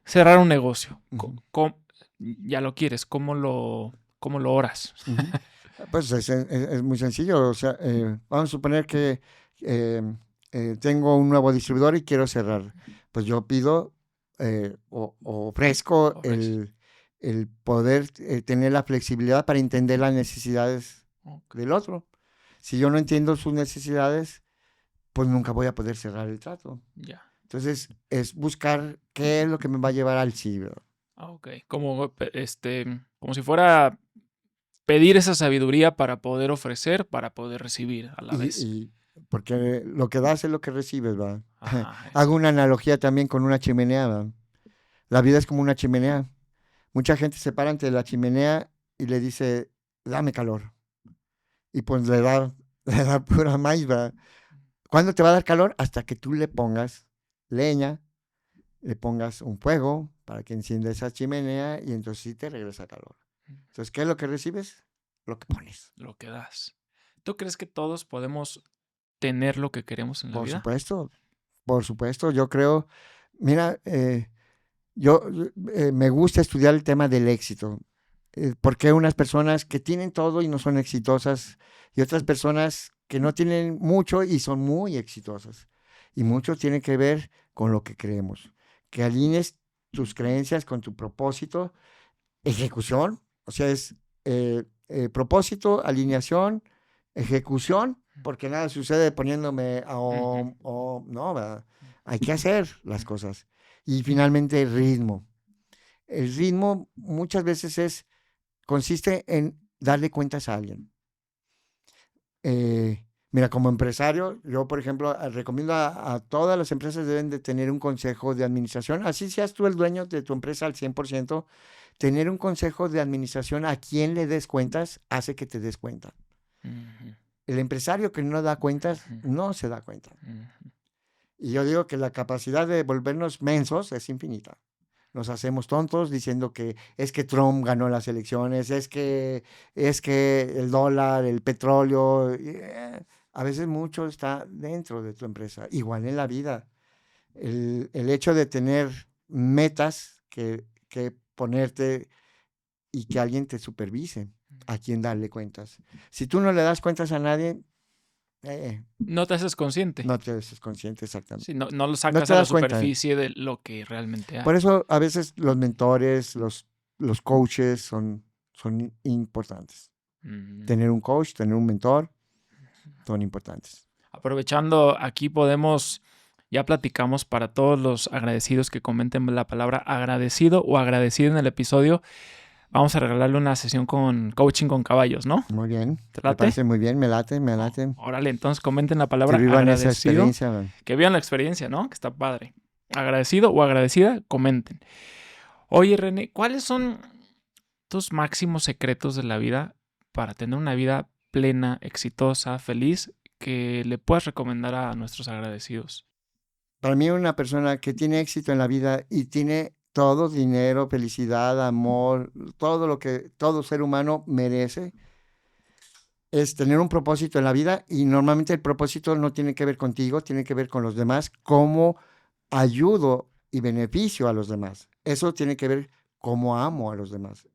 cerrar un negocio. Ya lo quieres, ¿cómo lo oras? Pues es muy sencillo. O sea, vamos a suponer que tengo un nuevo distribuidor y quiero cerrar. Pues yo pido o ofrezco el poder tener la flexibilidad para entender las necesidades del otro. Si yo no entiendo sus necesidades, pues nunca voy a poder cerrar el trato. Ya. Entonces, es buscar qué es lo que me va a llevar al sí, ¿verdad? Ok. Como si fuera pedir esa sabiduría para poder ofrecer, para poder recibir a la vez. Porque lo que das es lo que recibes, ¿verdad? Ajá, Hago una analogía también con una chimenea, ¿verdad? La vida es como una chimenea. Mucha gente se para ante la chimenea y le dice, dame calor. Y pues le da pura maíz, ¿verdad? ¿Cuándo te va a dar calor? Hasta que tú le pongas leña, le pongas un fuego para que encienda esa chimenea y entonces sí te regresa calor. Entonces, ¿qué es lo que recibes? Lo que pones. Lo que das. ¿Tú crees que todos podemos tener lo que queremos en la vida? Por supuesto. Yo creo, mira, yo me gusta estudiar el tema del éxito. Porque hay unas personas que tienen todo y no son exitosas y otras personas que no tienen mucho y son muy exitosas. Y mucho tiene que ver con lo que creemos. Que alinees tus creencias con tu propósito, ejecución, o sea, es propósito, alineación, ejecución, porque nada sucede poniéndome no, ¿verdad? Hay que hacer las cosas. Y finalmente el ritmo. El ritmo muchas veces consiste en darle cuentas a alguien. Mira, como empresario, yo, por ejemplo, recomiendo a todas las empresas deben de tener un consejo de administración. Así seas tú el dueño de tu empresa al 100%, tener un consejo de administración a quien le des cuentas hace que te des cuenta. Ujú, El empresario que no da cuentas ujú, no se da cuenta. ujú. Y yo digo que la capacidad de volvernos mensos es infinita. Nos hacemos tontos diciendo que es que Trump ganó las elecciones, es que el dólar, el petróleo, a veces mucho está dentro de tu empresa. Igual en la vida. El hecho de tener metas que ponerte y que alguien te supervise, a quien darle cuentas. Si tú no le das cuentas a nadie, No te haces consciente. no te haces consciente exactamente. Sí, no lo No sacas te a la das cuenta. superficie de lo que realmente hay. Por eso a veces los mentores, los coaches son importantes. Mm. Tener un coach, tener un mentor, son importantes. Aprovechando, aquí ya platicamos para todos los agradecidos que comenten la palabra agradecido o agradecido en el episodio. Vamos a regalarle una sesión con coaching con caballos, ¿no? Muy bien. ¿Te Me late? parece muy bien, me late. Órale, entonces comenten la Que palabra vivan esa agradecido. experiencia. Man. Que vivan la experiencia, ¿no? Que está padre. Agradecido o agradecida, comenten. Oye, René, ¿cuáles son tus máximos secretos de la vida para tener una vida plena, exitosa, feliz, que le puedas recomendar a nuestros agradecidos? Para mí una persona que tiene éxito en la vida y tiene todo, dinero, felicidad, amor, todo lo que todo ser humano merece, es tener un propósito en la vida y normalmente el propósito no tiene que ver contigo, tiene que ver con los demás, cómo ayudo y beneficio a los demás. Eso tiene que ver cómo amo a los demás.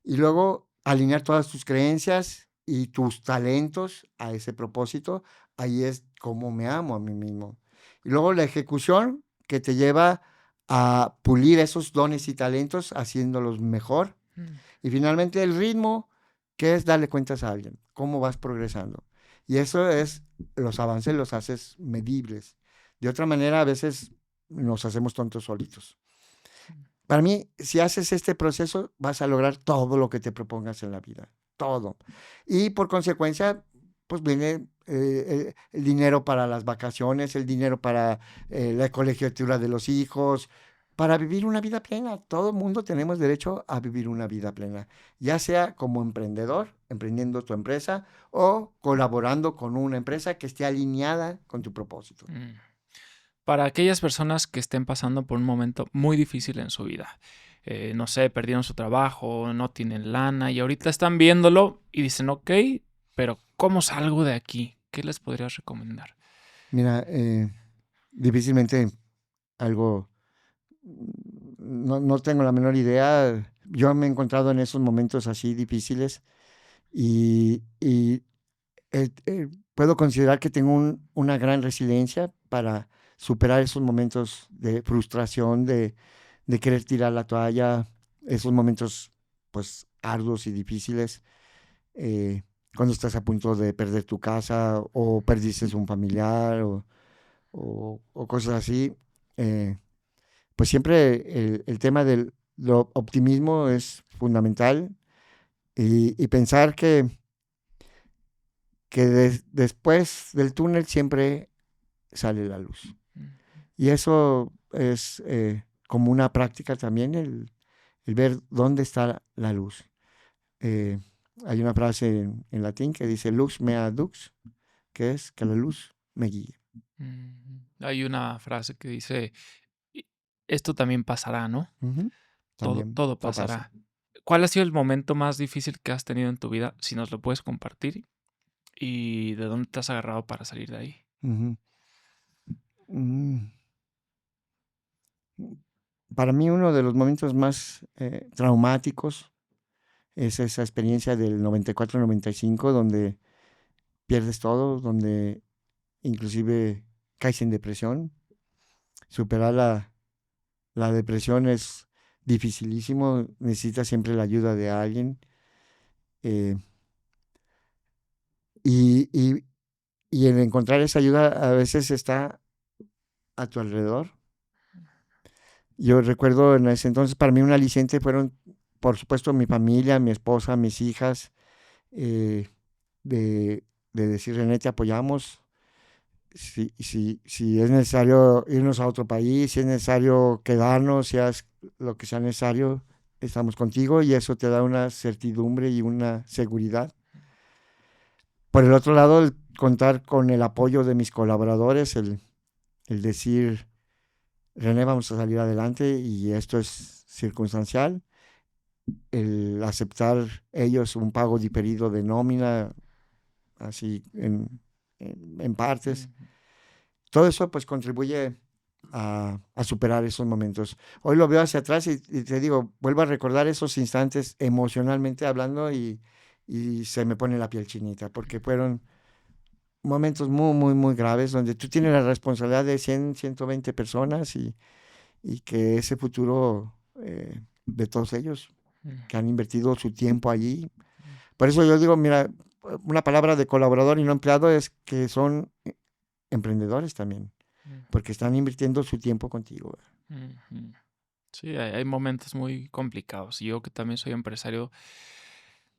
Y luego alinear todas tus creencias y tus talentos a ese propósito, ahí es cómo me amo a mí mismo. Y luego la ejecución que te lleva a pulir esos dones y talentos haciéndolos mejor. Y finalmente el ritmo, que es darle cuentas a alguien, cómo vas progresando. Y eso es, los avances los haces medibles. De otra manera, a veces nos hacemos tontos solitos. Para mí, si haces este proceso, vas a lograr todo lo que te propongas en la vida. Todo. Y por consecuencia, pues viene el dinero para las vacaciones, el dinero para la colegiatura de los hijos, para vivir una vida plena. Todo el mundo tenemos derecho a vivir una vida plena, ya sea como emprendedor, emprendiendo tu empresa, o colaborando con una empresa que esté alineada con tu propósito. Para aquellas personas que estén pasando por un momento muy difícil en su vida, no sé, perdieron su trabajo, no tienen lana y ahorita están viéndolo y dicen, ok, pero ¿cómo salgo de aquí? ¿Qué les podrías recomendar? Mira, difícilmente algo, no tengo la menor idea. Yo me he encontrado en esos momentos así difíciles y puedo considerar que tengo una gran resiliencia para superar esos momentos de frustración, de querer tirar la toalla, esos momentos pues arduos y difíciles, cuando estás a punto de perder tu casa o perdiste un familiar o cosas así. Pues siempre el tema del optimismo es fundamental y pensar que después del túnel siempre sale la luz. Y eso es como una práctica también, el ver dónde está la luz. Hay una frase en latín que dice lux mea dux, que es que la luz me guíe. Hay una frase que dice, esto también pasará, ¿no? Uh-huh. También Todo pasará. ¿Cuál ha sido el momento más difícil que has tenido en tu vida? Si nos lo puedes compartir. ¿Y de dónde te has agarrado para salir de ahí? Uh-huh. Para mí uno de los momentos más traumáticos es esa experiencia del 94-95 donde pierdes todo, donde inclusive caes en depresión. Superar la depresión es dificilísimo, necesitas siempre la ayuda de alguien. Y el encontrar esa ayuda a veces está a tu alrededor. Yo recuerdo en ese entonces, para mí un aliciente fueron, por supuesto, mi familia, mi esposa, mis hijas, de de decir, René, te apoyamos. Si es necesario irnos a otro país, si es necesario quedarnos, si es lo que sea necesario, estamos contigo y eso te da una certidumbre y una seguridad. Por el otro lado, el contar con el apoyo de mis colaboradores, el decir, René, vamos a salir adelante y esto es circunstancial, el aceptar ellos un pago diferido de nómina, así en partes. Todo eso pues contribuye a superar esos momentos. Hoy lo veo hacia atrás y te digo, vuelvo a recordar esos instantes emocionalmente hablando y se me pone la piel chinita, porque fueron momentos muy, muy, muy graves donde tú tienes la responsabilidad de 100, 120 personas y que ese futuro de todos ellos que han invertido su tiempo allí. Por eso yo digo, mira, una palabra de colaborador y no empleado es que son emprendedores también, porque están invirtiendo su tiempo contigo. Sí, hay momentos muy complicados. Yo que también soy empresario,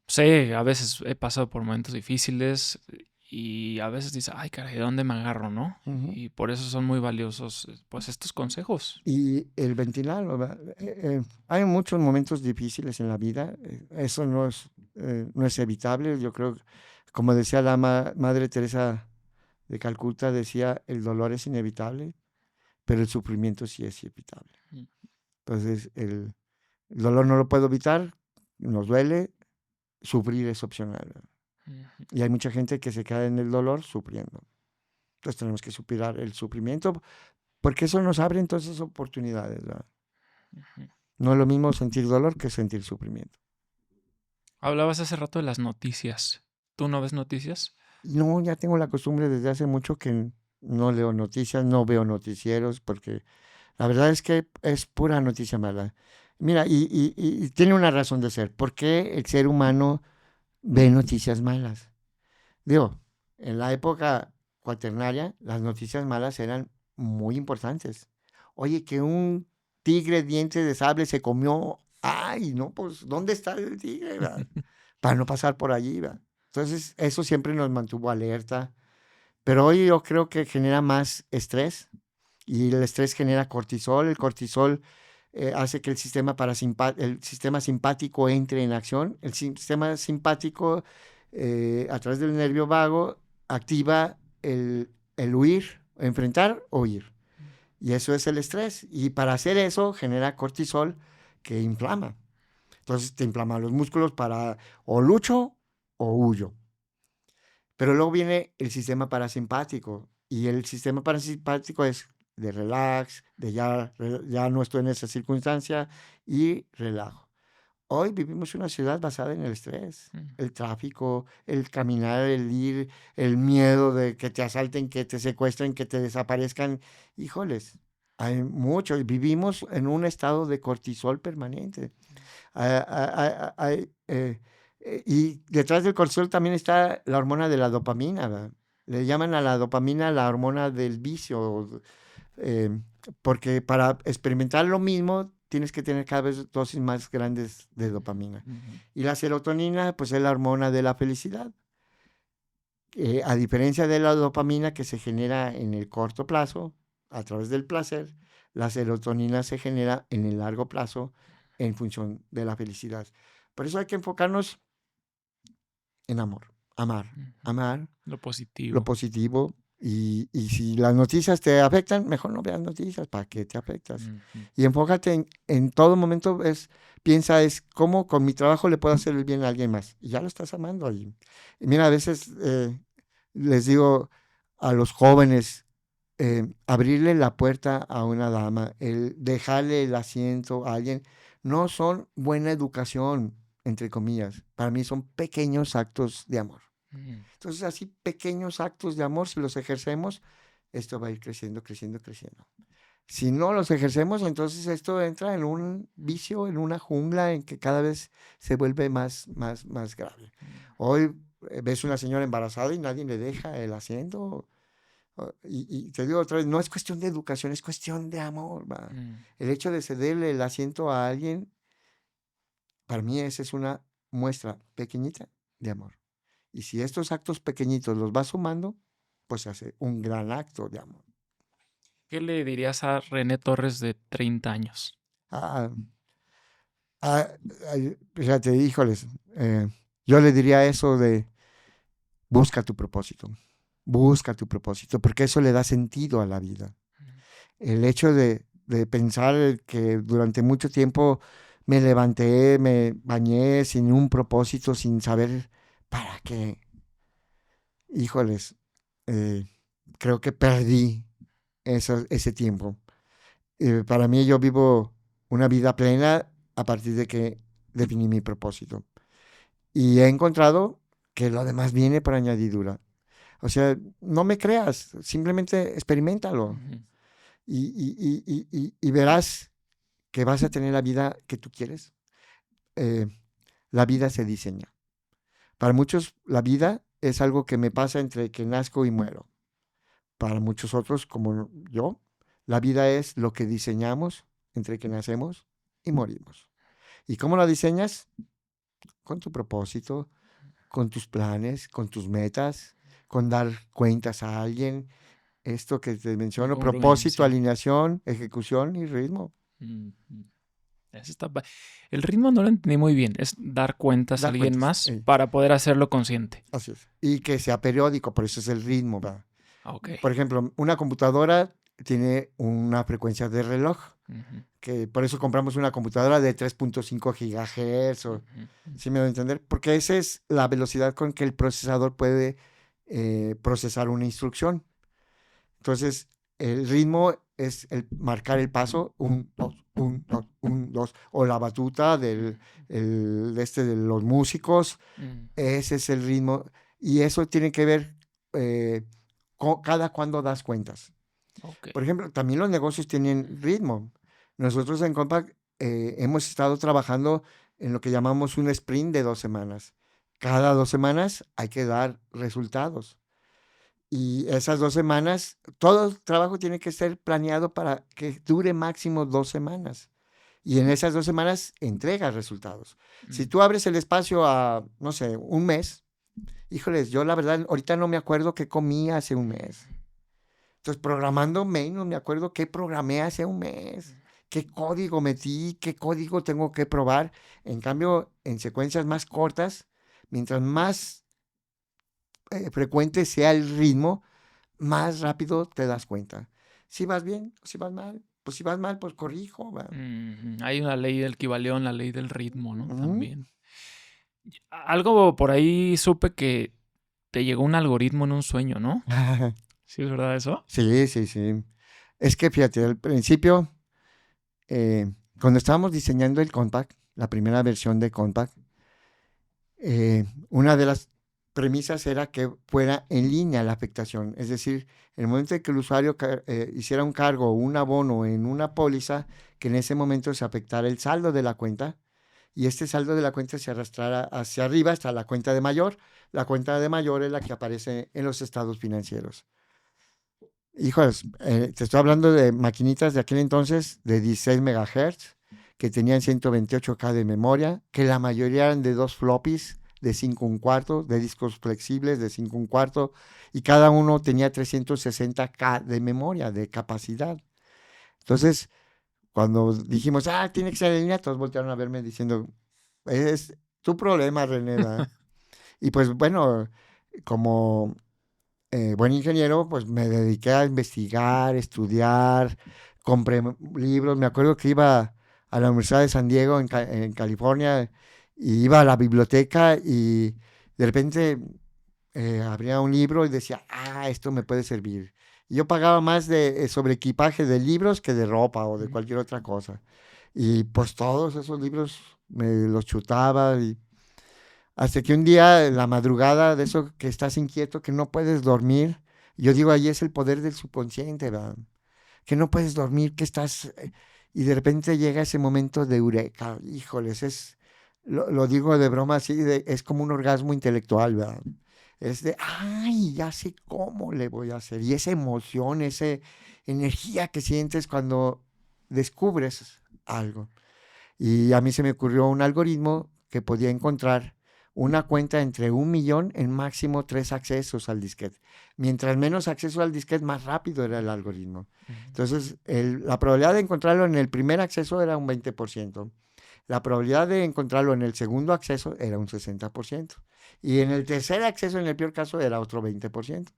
sé, a veces he pasado por momentos difíciles y a veces dices, ay, caray, ¿de dónde me agarro, no? Uh-huh. Y por eso son muy valiosos, pues, estos consejos. Y el ventilar, hay muchos momentos difíciles en la vida, eso no es evitable. Yo creo, como decía la Madre Teresa de Calcuta, decía, el dolor es inevitable, pero el sufrimiento sí es evitable. Entonces, el dolor no lo puedo evitar, nos duele, sufrir es opcional. Y hay mucha gente que se queda en el dolor sufriendo. Entonces tenemos que superar el sufrimiento, porque eso nos abre entonces oportunidades, ¿verdad? No es lo mismo sentir dolor que sentir sufrimiento. Hablabas hace rato de las noticias. ¿Tú no ves noticias? No, ya tengo la costumbre desde hace mucho que no leo noticias, no veo noticieros, porque la verdad es que es pura noticia mala. Mira, y tiene una razón de ser. ¿Por qué el ser humano ve noticias malas? Digo, en la época cuaternaria, las noticias malas eran muy importantes. Oye, que un tigre diente de sable se comió. Ay, no, pues, ¿dónde está el tigre? ¿Verdad? Para no pasar por allí, ¿verdad? Entonces, eso siempre nos mantuvo alerta. Pero hoy yo creo que genera más estrés y el estrés genera cortisol. El cortisol hace que el sistema simpático entre en acción. El sistema simpático, a través del nervio vago, activa el huir, enfrentar o huir. Y eso es el estrés. Y para hacer eso genera cortisol que inflama. Entonces te inflama los músculos para o lucho o huyo. Pero luego viene el sistema parasimpático. Y el sistema parasimpático es de relax, de ya no estoy en esa circunstancia y relajo. Hoy vivimos una ciudad basada en el estrés, el tráfico, el caminar, el ir, el miedo de que te asalten, que te secuestren, que te desaparezcan. Híjoles, hay mucho. Vivimos en un estado de cortisol permanente. Y detrás del cortisol también está la hormona de la dopamina, ¿verdad? Le llaman a la dopamina la hormona del vicio, porque para experimentar lo mismo tienes que tener cada vez dosis más grandes de dopamina. Y la serotonina, pues es la hormona de la felicidad. A diferencia de la dopamina que se genera en el corto plazo, a través del placer, la serotonina se genera en el largo plazo en función de la felicidad. Por eso hay que enfocarnos en amor, amar Lo lo positivo. Y si las noticias te afectan, mejor no veas noticias. ¿Para qué te afectas? Y enfócate en todo momento, piensa cómo con mi trabajo le puedo hacer el bien a alguien más. Y ya lo estás amando. Y mira, a veces les digo a los jóvenes, abrirle la puerta a una dama, el dejarle el asiento a alguien, no son buena educación, entre comillas. Para mí son pequeños actos de amor. Entonces, así pequeños actos de amor, si los ejercemos, esto va a ir creciendo, creciendo, creciendo. Si no los ejercemos, entonces esto entra en un vicio, en una jungla en que cada vez se vuelve más grave. Hoy ves una señora embarazada y nadie le deja el asiento. Y te digo otra vez, no es cuestión de educación, es cuestión de amor. El hecho de cederle el asiento a alguien, para mí esa es una muestra pequeñita de amor. Y si estos actos pequeñitos los vas sumando, pues se hace un gran acto de amor. ¿Qué le dirías a René Torres de 30 años? Ah, ah, fíjate, híjoles, yo le diría eso de busca tu propósito, porque eso le da sentido a la vida. El hecho de pensar que durante mucho tiempo me levanté, me bañé sin un propósito, sin saber para qué, híjoles, eh, creo que perdí ese tiempo. Para mí yo vivo una vida plena a partir de que definí mi propósito. Y he encontrado que lo demás viene por añadidura. O sea, no me creas, simplemente experiméntalo Ujú. y verás que vas a tener la vida que tú quieres. Eh, la vida se diseña. Para muchos, la vida es algo que me pasa entre que nazco y muero. Para muchos otros, como yo, la vida es lo que diseñamos entre que nacemos y morimos. ¿Y cómo la diseñas? Con tu propósito, con tus planes, con tus metas, con dar cuentas a alguien. Esto que te Un menciono, congruente, propósito, sí. alineación, ejecución y ritmo. Ujú. Eso está El ritmo no lo entendí muy bien. Es dar cuentas a Dar alguien cuentas. más para poder hacerlo consciente. Así es. Y que sea periódico, por eso es el ritmo, ¿verdad? Ok. Por ejemplo, una computadora tiene una frecuencia de reloj, Ujú, que por eso compramos una computadora de 3.5 gigahertz, ujú, ¿sí me voy a entender? Porque esa es la velocidad con que el procesador puede procesar una instrucción. Entonces, el ritmo es el marcar el paso, un, dos, un, dos, un, dos, o la batuta de los músicos, ujú. ese es el ritmo, y eso tiene que ver eh, con cada cuando das cuentas. Ok. Por ejemplo, también los negocios tienen ritmo. Nosotros en Compact hemos estado trabajando en lo que llamamos un sprint de 2 semanas. Cada 2 semanas hay que dar resultados. Y esas 2 semanas, todo el trabajo tiene que ser planeado para que dure máximo 2 semanas. Y en esas 2 semanas entregas resultados. Si Mm. tú abres el espacio a, no sé, un mes, híjoles, yo la verdad ahorita no me acuerdo qué comí hace un mes. Entonces, programando menos, me acuerdo qué programé hace un mes, qué código metí, qué código tengo que probar. En cambio, en secuencias más cortas, mientras más frecuente sea el ritmo, más rápido te das cuenta. Si vas bien o si vas mal. Pues si vas mal, pues corrijo. ¿Va? Ujú. Hay una ley del Kybalión, la ley del ritmo, ¿no? Ujú. También. Algo por ahí supe que te llegó un algoritmo en un sueño, ¿no? ¿Sí es verdad eso? Sí, sí, sí. Es que fíjate, al principio, cuando estábamos diseñando el Compact, la primera versión de Compact, una de las premisas era que fuera en línea la afectación. Es decir, en el momento en que el usuario hiciera un cargo o un abono en una póliza, que en ese momento se afectara el saldo de la cuenta y este saldo de la cuenta se arrastrara hacia arriba hasta la cuenta de mayor. La cuenta de mayor es la que aparece en los estados financieros. Hijos, te estoy hablando de maquinitas de aquel entonces de 16 megahertz que tenían 128K de memoria, que la mayoría eran de 2 floppies de 5 1/4, de discos flexibles de 5 1/4, y cada uno tenía 360K de memoria, de capacidad. Entonces, cuando dijimos, tiene que ser en línea, todos voltearon a verme diciendo, es tu problema, René. ¿Verdad? Y pues bueno, como buen ingeniero, pues me dediqué a investigar, estudiar, compré libros. Me acuerdo que iba a la Universidad de San Diego en California y iba a la biblioteca y de repente abría un libro y decía, esto me puede servir. Y yo pagaba más de sobre equipaje de libros que de ropa o de cualquier otra cosa. Y pues todos esos libros me los chutaba y hasta que un día, en la madrugada, de eso que estás inquieto, que no puedes dormir, yo digo, ahí es el poder del subconsciente, ¿verdad? Que no puedes dormir, que estás, y de repente llega ese momento de eureka, híjoles, lo digo de broma así, es como un orgasmo intelectual, ¿verdad? Es de, ya sé cómo le voy a hacer, y esa emoción, esa energía que sientes cuando descubres algo. Y a mí se me ocurrió un algoritmo que podía encontrar una cuenta entre 1,000,000 en máximo 3 accesos al disquete. Mientras menos acceso al disquete, más rápido era el algoritmo. Entonces, la probabilidad de encontrarlo en el primer acceso era un 20%. La probabilidad de encontrarlo en el segundo acceso era un 60%. Y en el tercer acceso, en el peor caso, era otro 20%.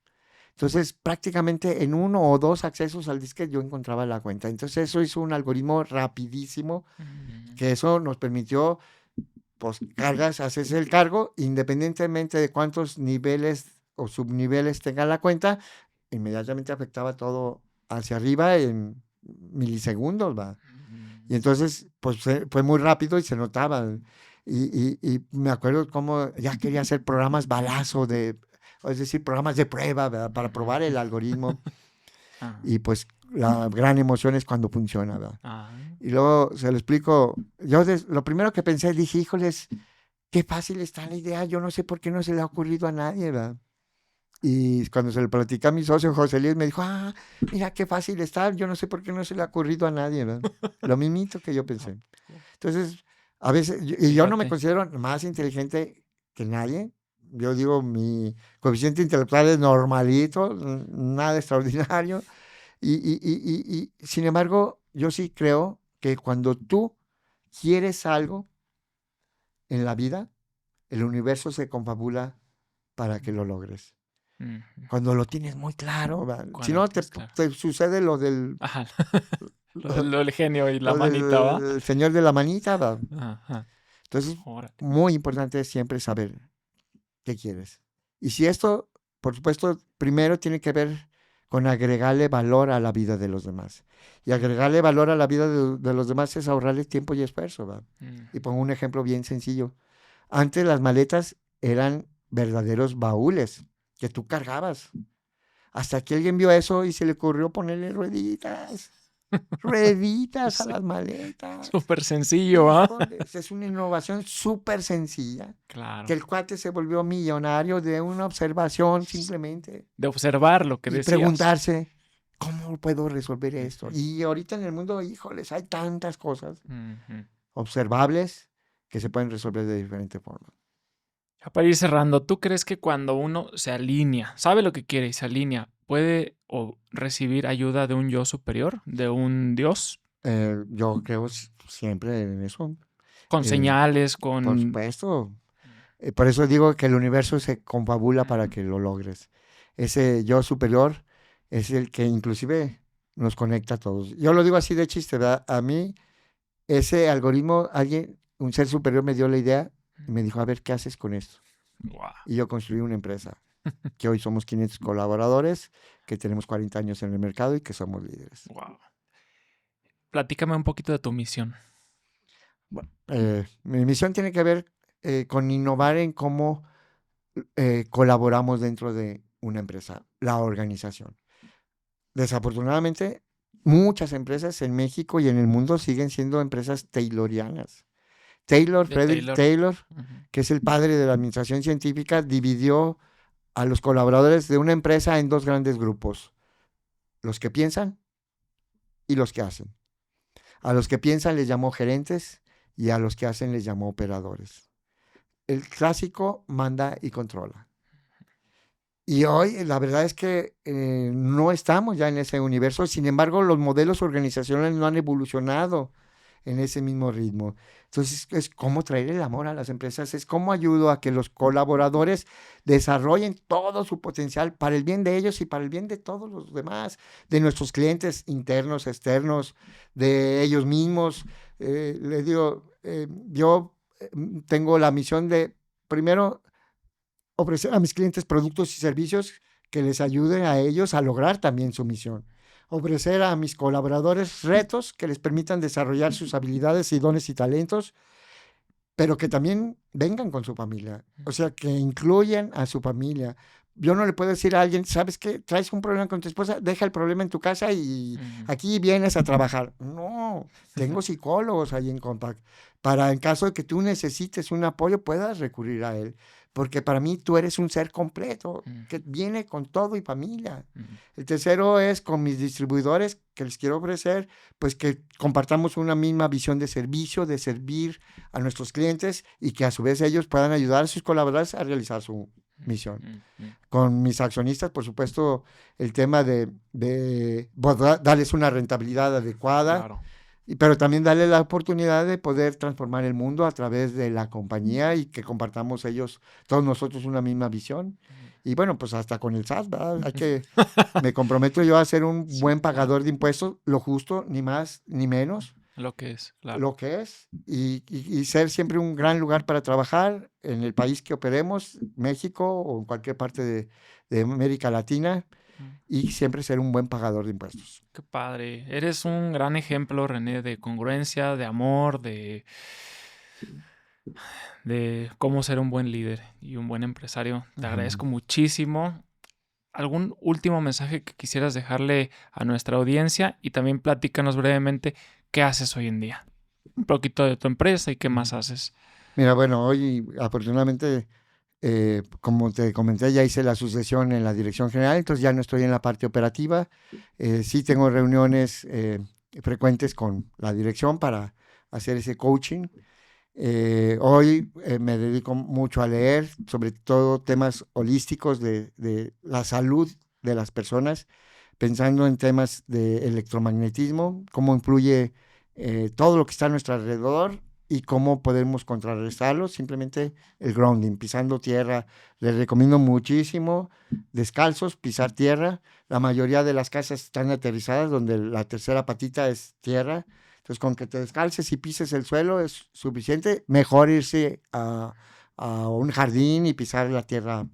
Entonces, prácticamente en 1 o 2 accesos al disquete yo encontraba la cuenta. Entonces, eso hizo un algoritmo rapidísimo, que eso nos permitió, pues, haces el cargo, independientemente de cuántos niveles o subniveles tenga la cuenta, inmediatamente afectaba todo hacia arriba en milisegundos, ¿va? Y entonces, pues fue muy rápido y se notaba. Y me acuerdo cómo ya quería hacer programas balazo, es decir, programas de prueba, ¿verdad? Para probar el algoritmo. Y pues la gran emoción es cuando funciona, ¿verdad? Y luego se lo explico. Yo lo primero que pensé, dije, híjoles, qué fácil está la idea. Yo no sé por qué no se le ha ocurrido a nadie, ¿verdad? Y cuando se lo platicé a mi socio José Luis, me dijo, mira qué fácil está, yo no sé por qué no se le ha ocurrido a nadie, ¿verdad? Lo mismito que yo pensé. Entonces, a veces, yo no me considero más inteligente que nadie. Yo digo, mi coeficiente intelectual es normalito, nada extraordinario. Y sin embargo, yo sí creo que cuando tú quieres algo en la vida, el universo se confabula para que lo logres. Cuando lo tienes muy claro, si no, te sucede lo del... Ajá. lo del genio y la manita, ¿va? El señor de la manita, ¿va? Ajá. Entonces, Órale. muy importante es siempre saber qué quieres. Y si esto, por supuesto, primero tiene que ver con agregarle valor a la vida de los demás. Y agregarle valor a la vida de los demás es ahorrarles tiempo y esfuerzo, ¿va? Y pongo un ejemplo bien sencillo. Antes las maletas eran verdaderos baúles que tú cargabas. Hasta que alguien vio eso y se le ocurrió ponerle rueditas a las maletas. Súper sencillo, ¿ah? Es una innovación súper sencilla. Claro. Que el cuate se volvió millonario de una observación simplemente. De observar lo que y decías. Preguntarse, ¿cómo puedo resolver esto? Y ahorita en el mundo, híjoles, hay tantas cosas observables que se pueden resolver de diferentes formas. Ya para ir cerrando, ¿tú crees que cuando uno se alinea, sabe lo que quiere y se alinea, puede recibir ayuda de un yo superior, de un Dios? Yo creo siempre en eso. Con señales, con... Por supuesto. Por eso digo que el universo se confabula para que lo logres. Ese yo superior es el que inclusive nos conecta a todos. Yo lo digo así de chiste, ¿verdad? A mí, ese algoritmo, un ser superior me dio la idea y me dijo, a ver, ¿qué haces con esto? Wow. Y yo construí una empresa, que hoy somos 500 colaboradores, que tenemos 40 años en el mercado y que somos líderes. Wow. Platícame un poquito de tu misión. Bueno, mi misión tiene que ver con innovar en cómo colaboramos dentro de una empresa, la organización. Desafortunadamente, muchas empresas en México y en el mundo siguen siendo empresas taylorianas. Frederick Taylor, que es el padre de la administración científica, dividió a los colaboradores de una empresa en 2 grandes grupos: los que piensan y los que hacen. A los que piensan les llamó gerentes y a los que hacen les llamó operadores. El clásico manda y controla. Y hoy la verdad es que no estamos ya en ese universo. Sin embargo, los modelos organizacionales no han evolucionado en ese mismo ritmo. Entonces, es cómo traer el amor a las empresas, es cómo ayudo a que los colaboradores desarrollen todo su potencial para el bien de ellos y para el bien de todos los demás, de nuestros clientes internos, externos, de ellos mismos. Les digo, yo tengo la misión de, primero, ofrecer a mis clientes productos y servicios que les ayuden a ellos a lograr también su misión. Ofrecer a mis colaboradores retos que les permitan desarrollar sus habilidades y dones y talentos, pero que también vengan con su familia. O sea, que incluyan a su familia. yo no le puedo decir a alguien, ¿sabes qué? Traes un problema con tu esposa, deja el problema en tu casa y aquí vienes a trabajar. No, tengo psicólogos ahí en Compact para en caso de que tú necesites un apoyo, puedas recurrir a él. Porque para mí tú eres un ser completo, que viene con todo y familia. El tercero es con mis distribuidores que les quiero ofrecer, pues que compartamos una misma visión de servicio, de servir a nuestros clientes y que a su vez ellos puedan ayudar a sus colaboradores a realizar su misión. Con mis accionistas, por supuesto, el tema de darles una rentabilidad adecuada. Claro. Pero también darle la oportunidad de poder transformar el mundo a través de la compañía y que compartamos todos nosotros una misma visión. Y bueno, pues hasta con el SAT, ¿verdad? Me comprometo yo a ser un buen pagador de impuestos, lo justo, ni más ni menos. Lo que es, claro. Lo que es. Y ser siempre un gran lugar para trabajar en el país que operemos, México o en cualquier parte de América Latina. Y siempre ser un buen pagador de impuestos. Qué padre. Eres un gran ejemplo, René, de congruencia, de amor, de cómo ser un buen líder y un buen empresario. Te agradezco muchísimo. ¿Algún último mensaje que quisieras dejarle a nuestra audiencia? Y también platícanos brevemente qué haces hoy en día. Un poquito de tu empresa y qué más haces. Mira, bueno, hoy afortunadamente... como te comenté, ya hice la sucesión en la dirección general, entonces ya no estoy en la parte operativa. Sí tengo reuniones frecuentes con la dirección para hacer ese coaching. Hoy me dedico mucho a leer, sobre todo temas holísticos de la salud de las personas, pensando en temas de electromagnetismo, cómo influye todo lo que está a nuestro alrededor y cómo podemos contrarrestarlo. Simplemente el grounding, pisando tierra. Les recomiendo muchísimo, descalzos, pisar tierra. La mayoría de las casas están aterrizadas, donde la tercera patita es tierra. Entonces, con que te descalces y pises el suelo es suficiente. Mejor irse a un jardín y pisar la tierra.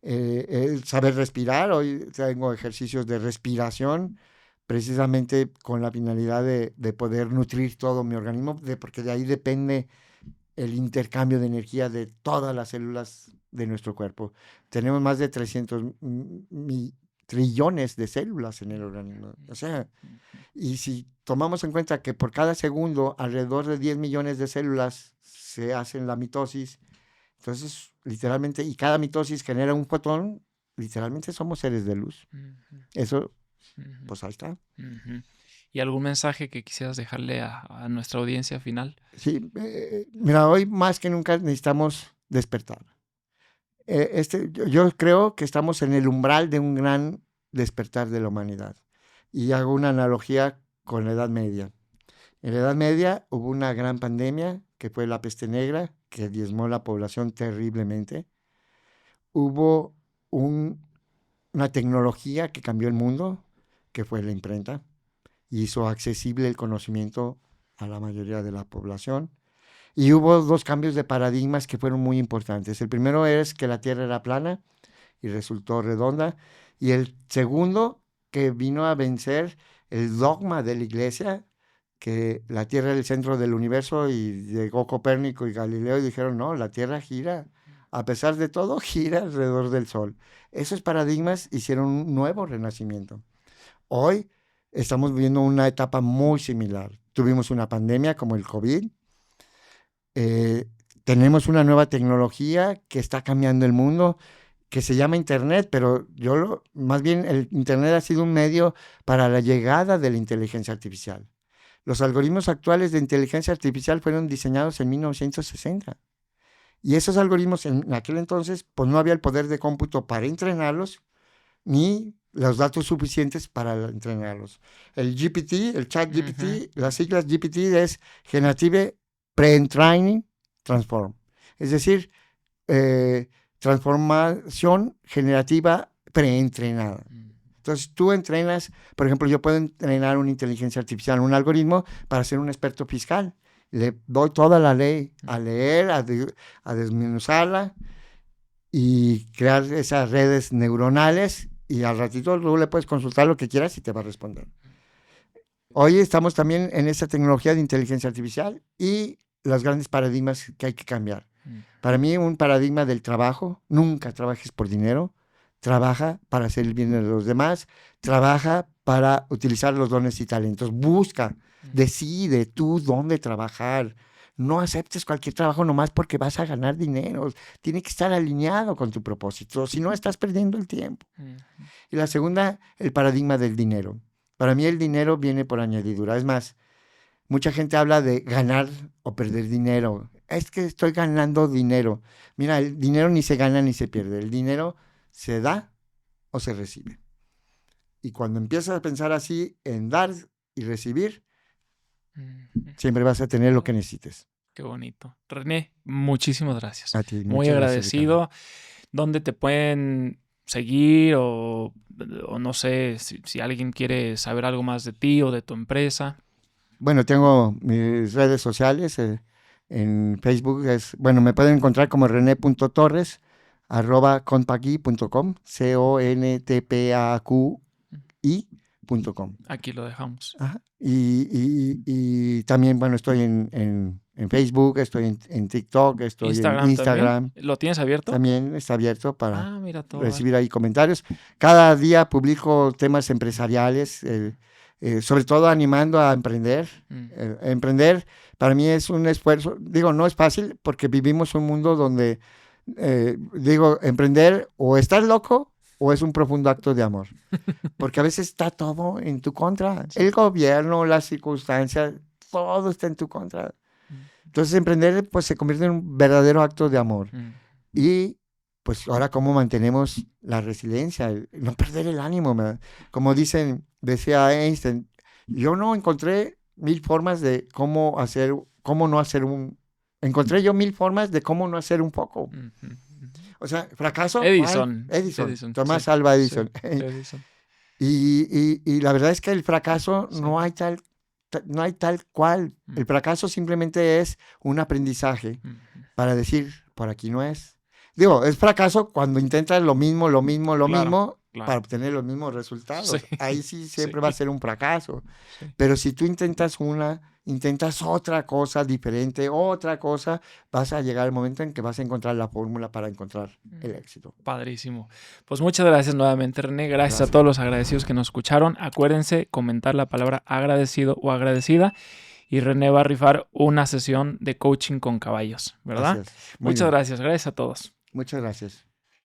El saber respirar. Hoy tengo ejercicios de respiración, precisamente con la finalidad de poder nutrir todo mi organismo, porque de ahí depende el intercambio de energía de todas las células de nuestro cuerpo. Tenemos más de 300 trillones de células en el organismo. O sea, y si tomamos en cuenta que por cada segundo alrededor de 10 millones de células se hacen la mitosis, entonces literalmente, y cada mitosis genera un fotón, literalmente somos seres de luz. Eso... pues ahí está. ¿Y algún mensaje que quisieras dejarle a nuestra audiencia final? Sí, mira, hoy más que nunca necesitamos despertar. Yo creo que estamos en el umbral de un gran despertar de la humanidad. Y hago una analogía con la Edad Media. En la Edad Media hubo una gran pandemia, que fue la peste negra, que diezmó la población terriblemente. Hubo una tecnología que cambió el mundo, que fue la imprenta, y hizo accesible el conocimiento a la mayoría de la población. Y hubo dos cambios de paradigmas que fueron muy importantes. El primero es que la Tierra era plana y resultó redonda. Y el segundo, que vino a vencer el dogma de la Iglesia, que la Tierra era el centro del universo, y llegó Copérnico y Galileo y dijeron, no, la Tierra gira. A pesar de todo, gira alrededor del Sol. Esos paradigmas hicieron un nuevo renacimiento. Hoy estamos viviendo una etapa muy similar. Tuvimos una pandemia como el COVID. Tenemos una nueva tecnología que está cambiando el mundo, que se llama Internet, pero más bien el Internet ha sido un medio para la llegada de la inteligencia artificial. Los algoritmos actuales de inteligencia artificial fueron diseñados en 1960. Y esos algoritmos en aquel entonces, pues no había el poder de cómputo para entrenarlos, ni los datos suficientes para entrenarlos. El GPT, el chat GPT, las siglas GPT es Generative Pre-Training Transform. Es decir, transformación generativa preentrenada. Entonces tú entrenas, por ejemplo, yo puedo entrenar una inteligencia artificial, un algoritmo para ser un experto fiscal. Le doy toda la ley a leer, a desmenuzarla y crear esas redes neuronales, y al ratito tú le puedes consultar lo que quieras y te va a responder. Hoy estamos también en esa tecnología de inteligencia artificial y los grandes paradigmas que hay que cambiar. Para mí, un paradigma del trabajo: nunca trabajes por dinero, trabaja para hacer el bien de los demás, trabaja para utilizar los dones y talentos. Busca, decide tú dónde trabajar. No aceptes cualquier trabajo nomás porque vas a ganar dinero. Tiene que estar alineado con tu propósito, si no estás perdiendo el tiempo. Y la segunda, el paradigma del dinero. Para mí el dinero viene por añadidura. Es más, mucha gente habla de ganar o perder dinero. Es que estoy ganando dinero. Mira, el dinero ni se gana ni se pierde. El dinero se da o se recibe. Y cuando empiezas a pensar así en dar y recibir, siempre vas a tener lo que necesites. Qué bonito. René, muchísimas gracias. A ti, Muy muchas gracias, agradecido. Ricardo. ¿Dónde te pueden seguir o no sé si alguien quiere saber algo más de ti o de tu empresa? Bueno, tengo mis redes sociales. En Facebook me pueden encontrar como rene.torres @contpaqui.com, contpaqui.com. Aquí lo dejamos. Ajá. Y también, bueno, estoy en Facebook, estoy en TikTok, estoy en Instagram. ¿También? ¿Lo tienes abierto? También está abierto para mira todo. recibir ahí comentarios. Cada día publico temas empresariales, sobre todo animando a emprender. Emprender para mí es un esfuerzo. Digo, no es fácil porque vivimos un mundo donde, emprender o estás loco o es un profundo acto de amor. Porque a veces está todo en tu contra. El gobierno, las circunstancias, todo está en tu contra. Entonces emprender pues se convierte en un verdadero acto de amor. Y pues ahora cómo mantenemos la resiliencia, no perder el ánimo. Como decía Einstein, yo no encontré 1000 formas de encontré yo 1000 formas de cómo no hacer un poco. O sea, fracaso. Edison. Tomás sí, Alva Edison. Sí, Edison. Y la verdad es que el fracaso no hay tal cual. El fracaso simplemente es un aprendizaje para decir, por aquí no es. Digo, es fracaso cuando intentas lo mismo para obtener los mismos resultados. Sí. Ahí sí siempre va a ser un fracaso. Sí. Pero si tú intentas otra cosa diferente, vas a llegar al momento en que vas a encontrar la fórmula para encontrar el éxito. Padrísimo. Pues muchas gracias nuevamente, René. Gracias a todos los agradecidos que nos escucharon. Acuérdense comentar la palabra agradecido o agradecida y René va a rifar una sesión de coaching con caballos, ¿verdad? Muchas gracias. Gracias a todos. Muchas gracias.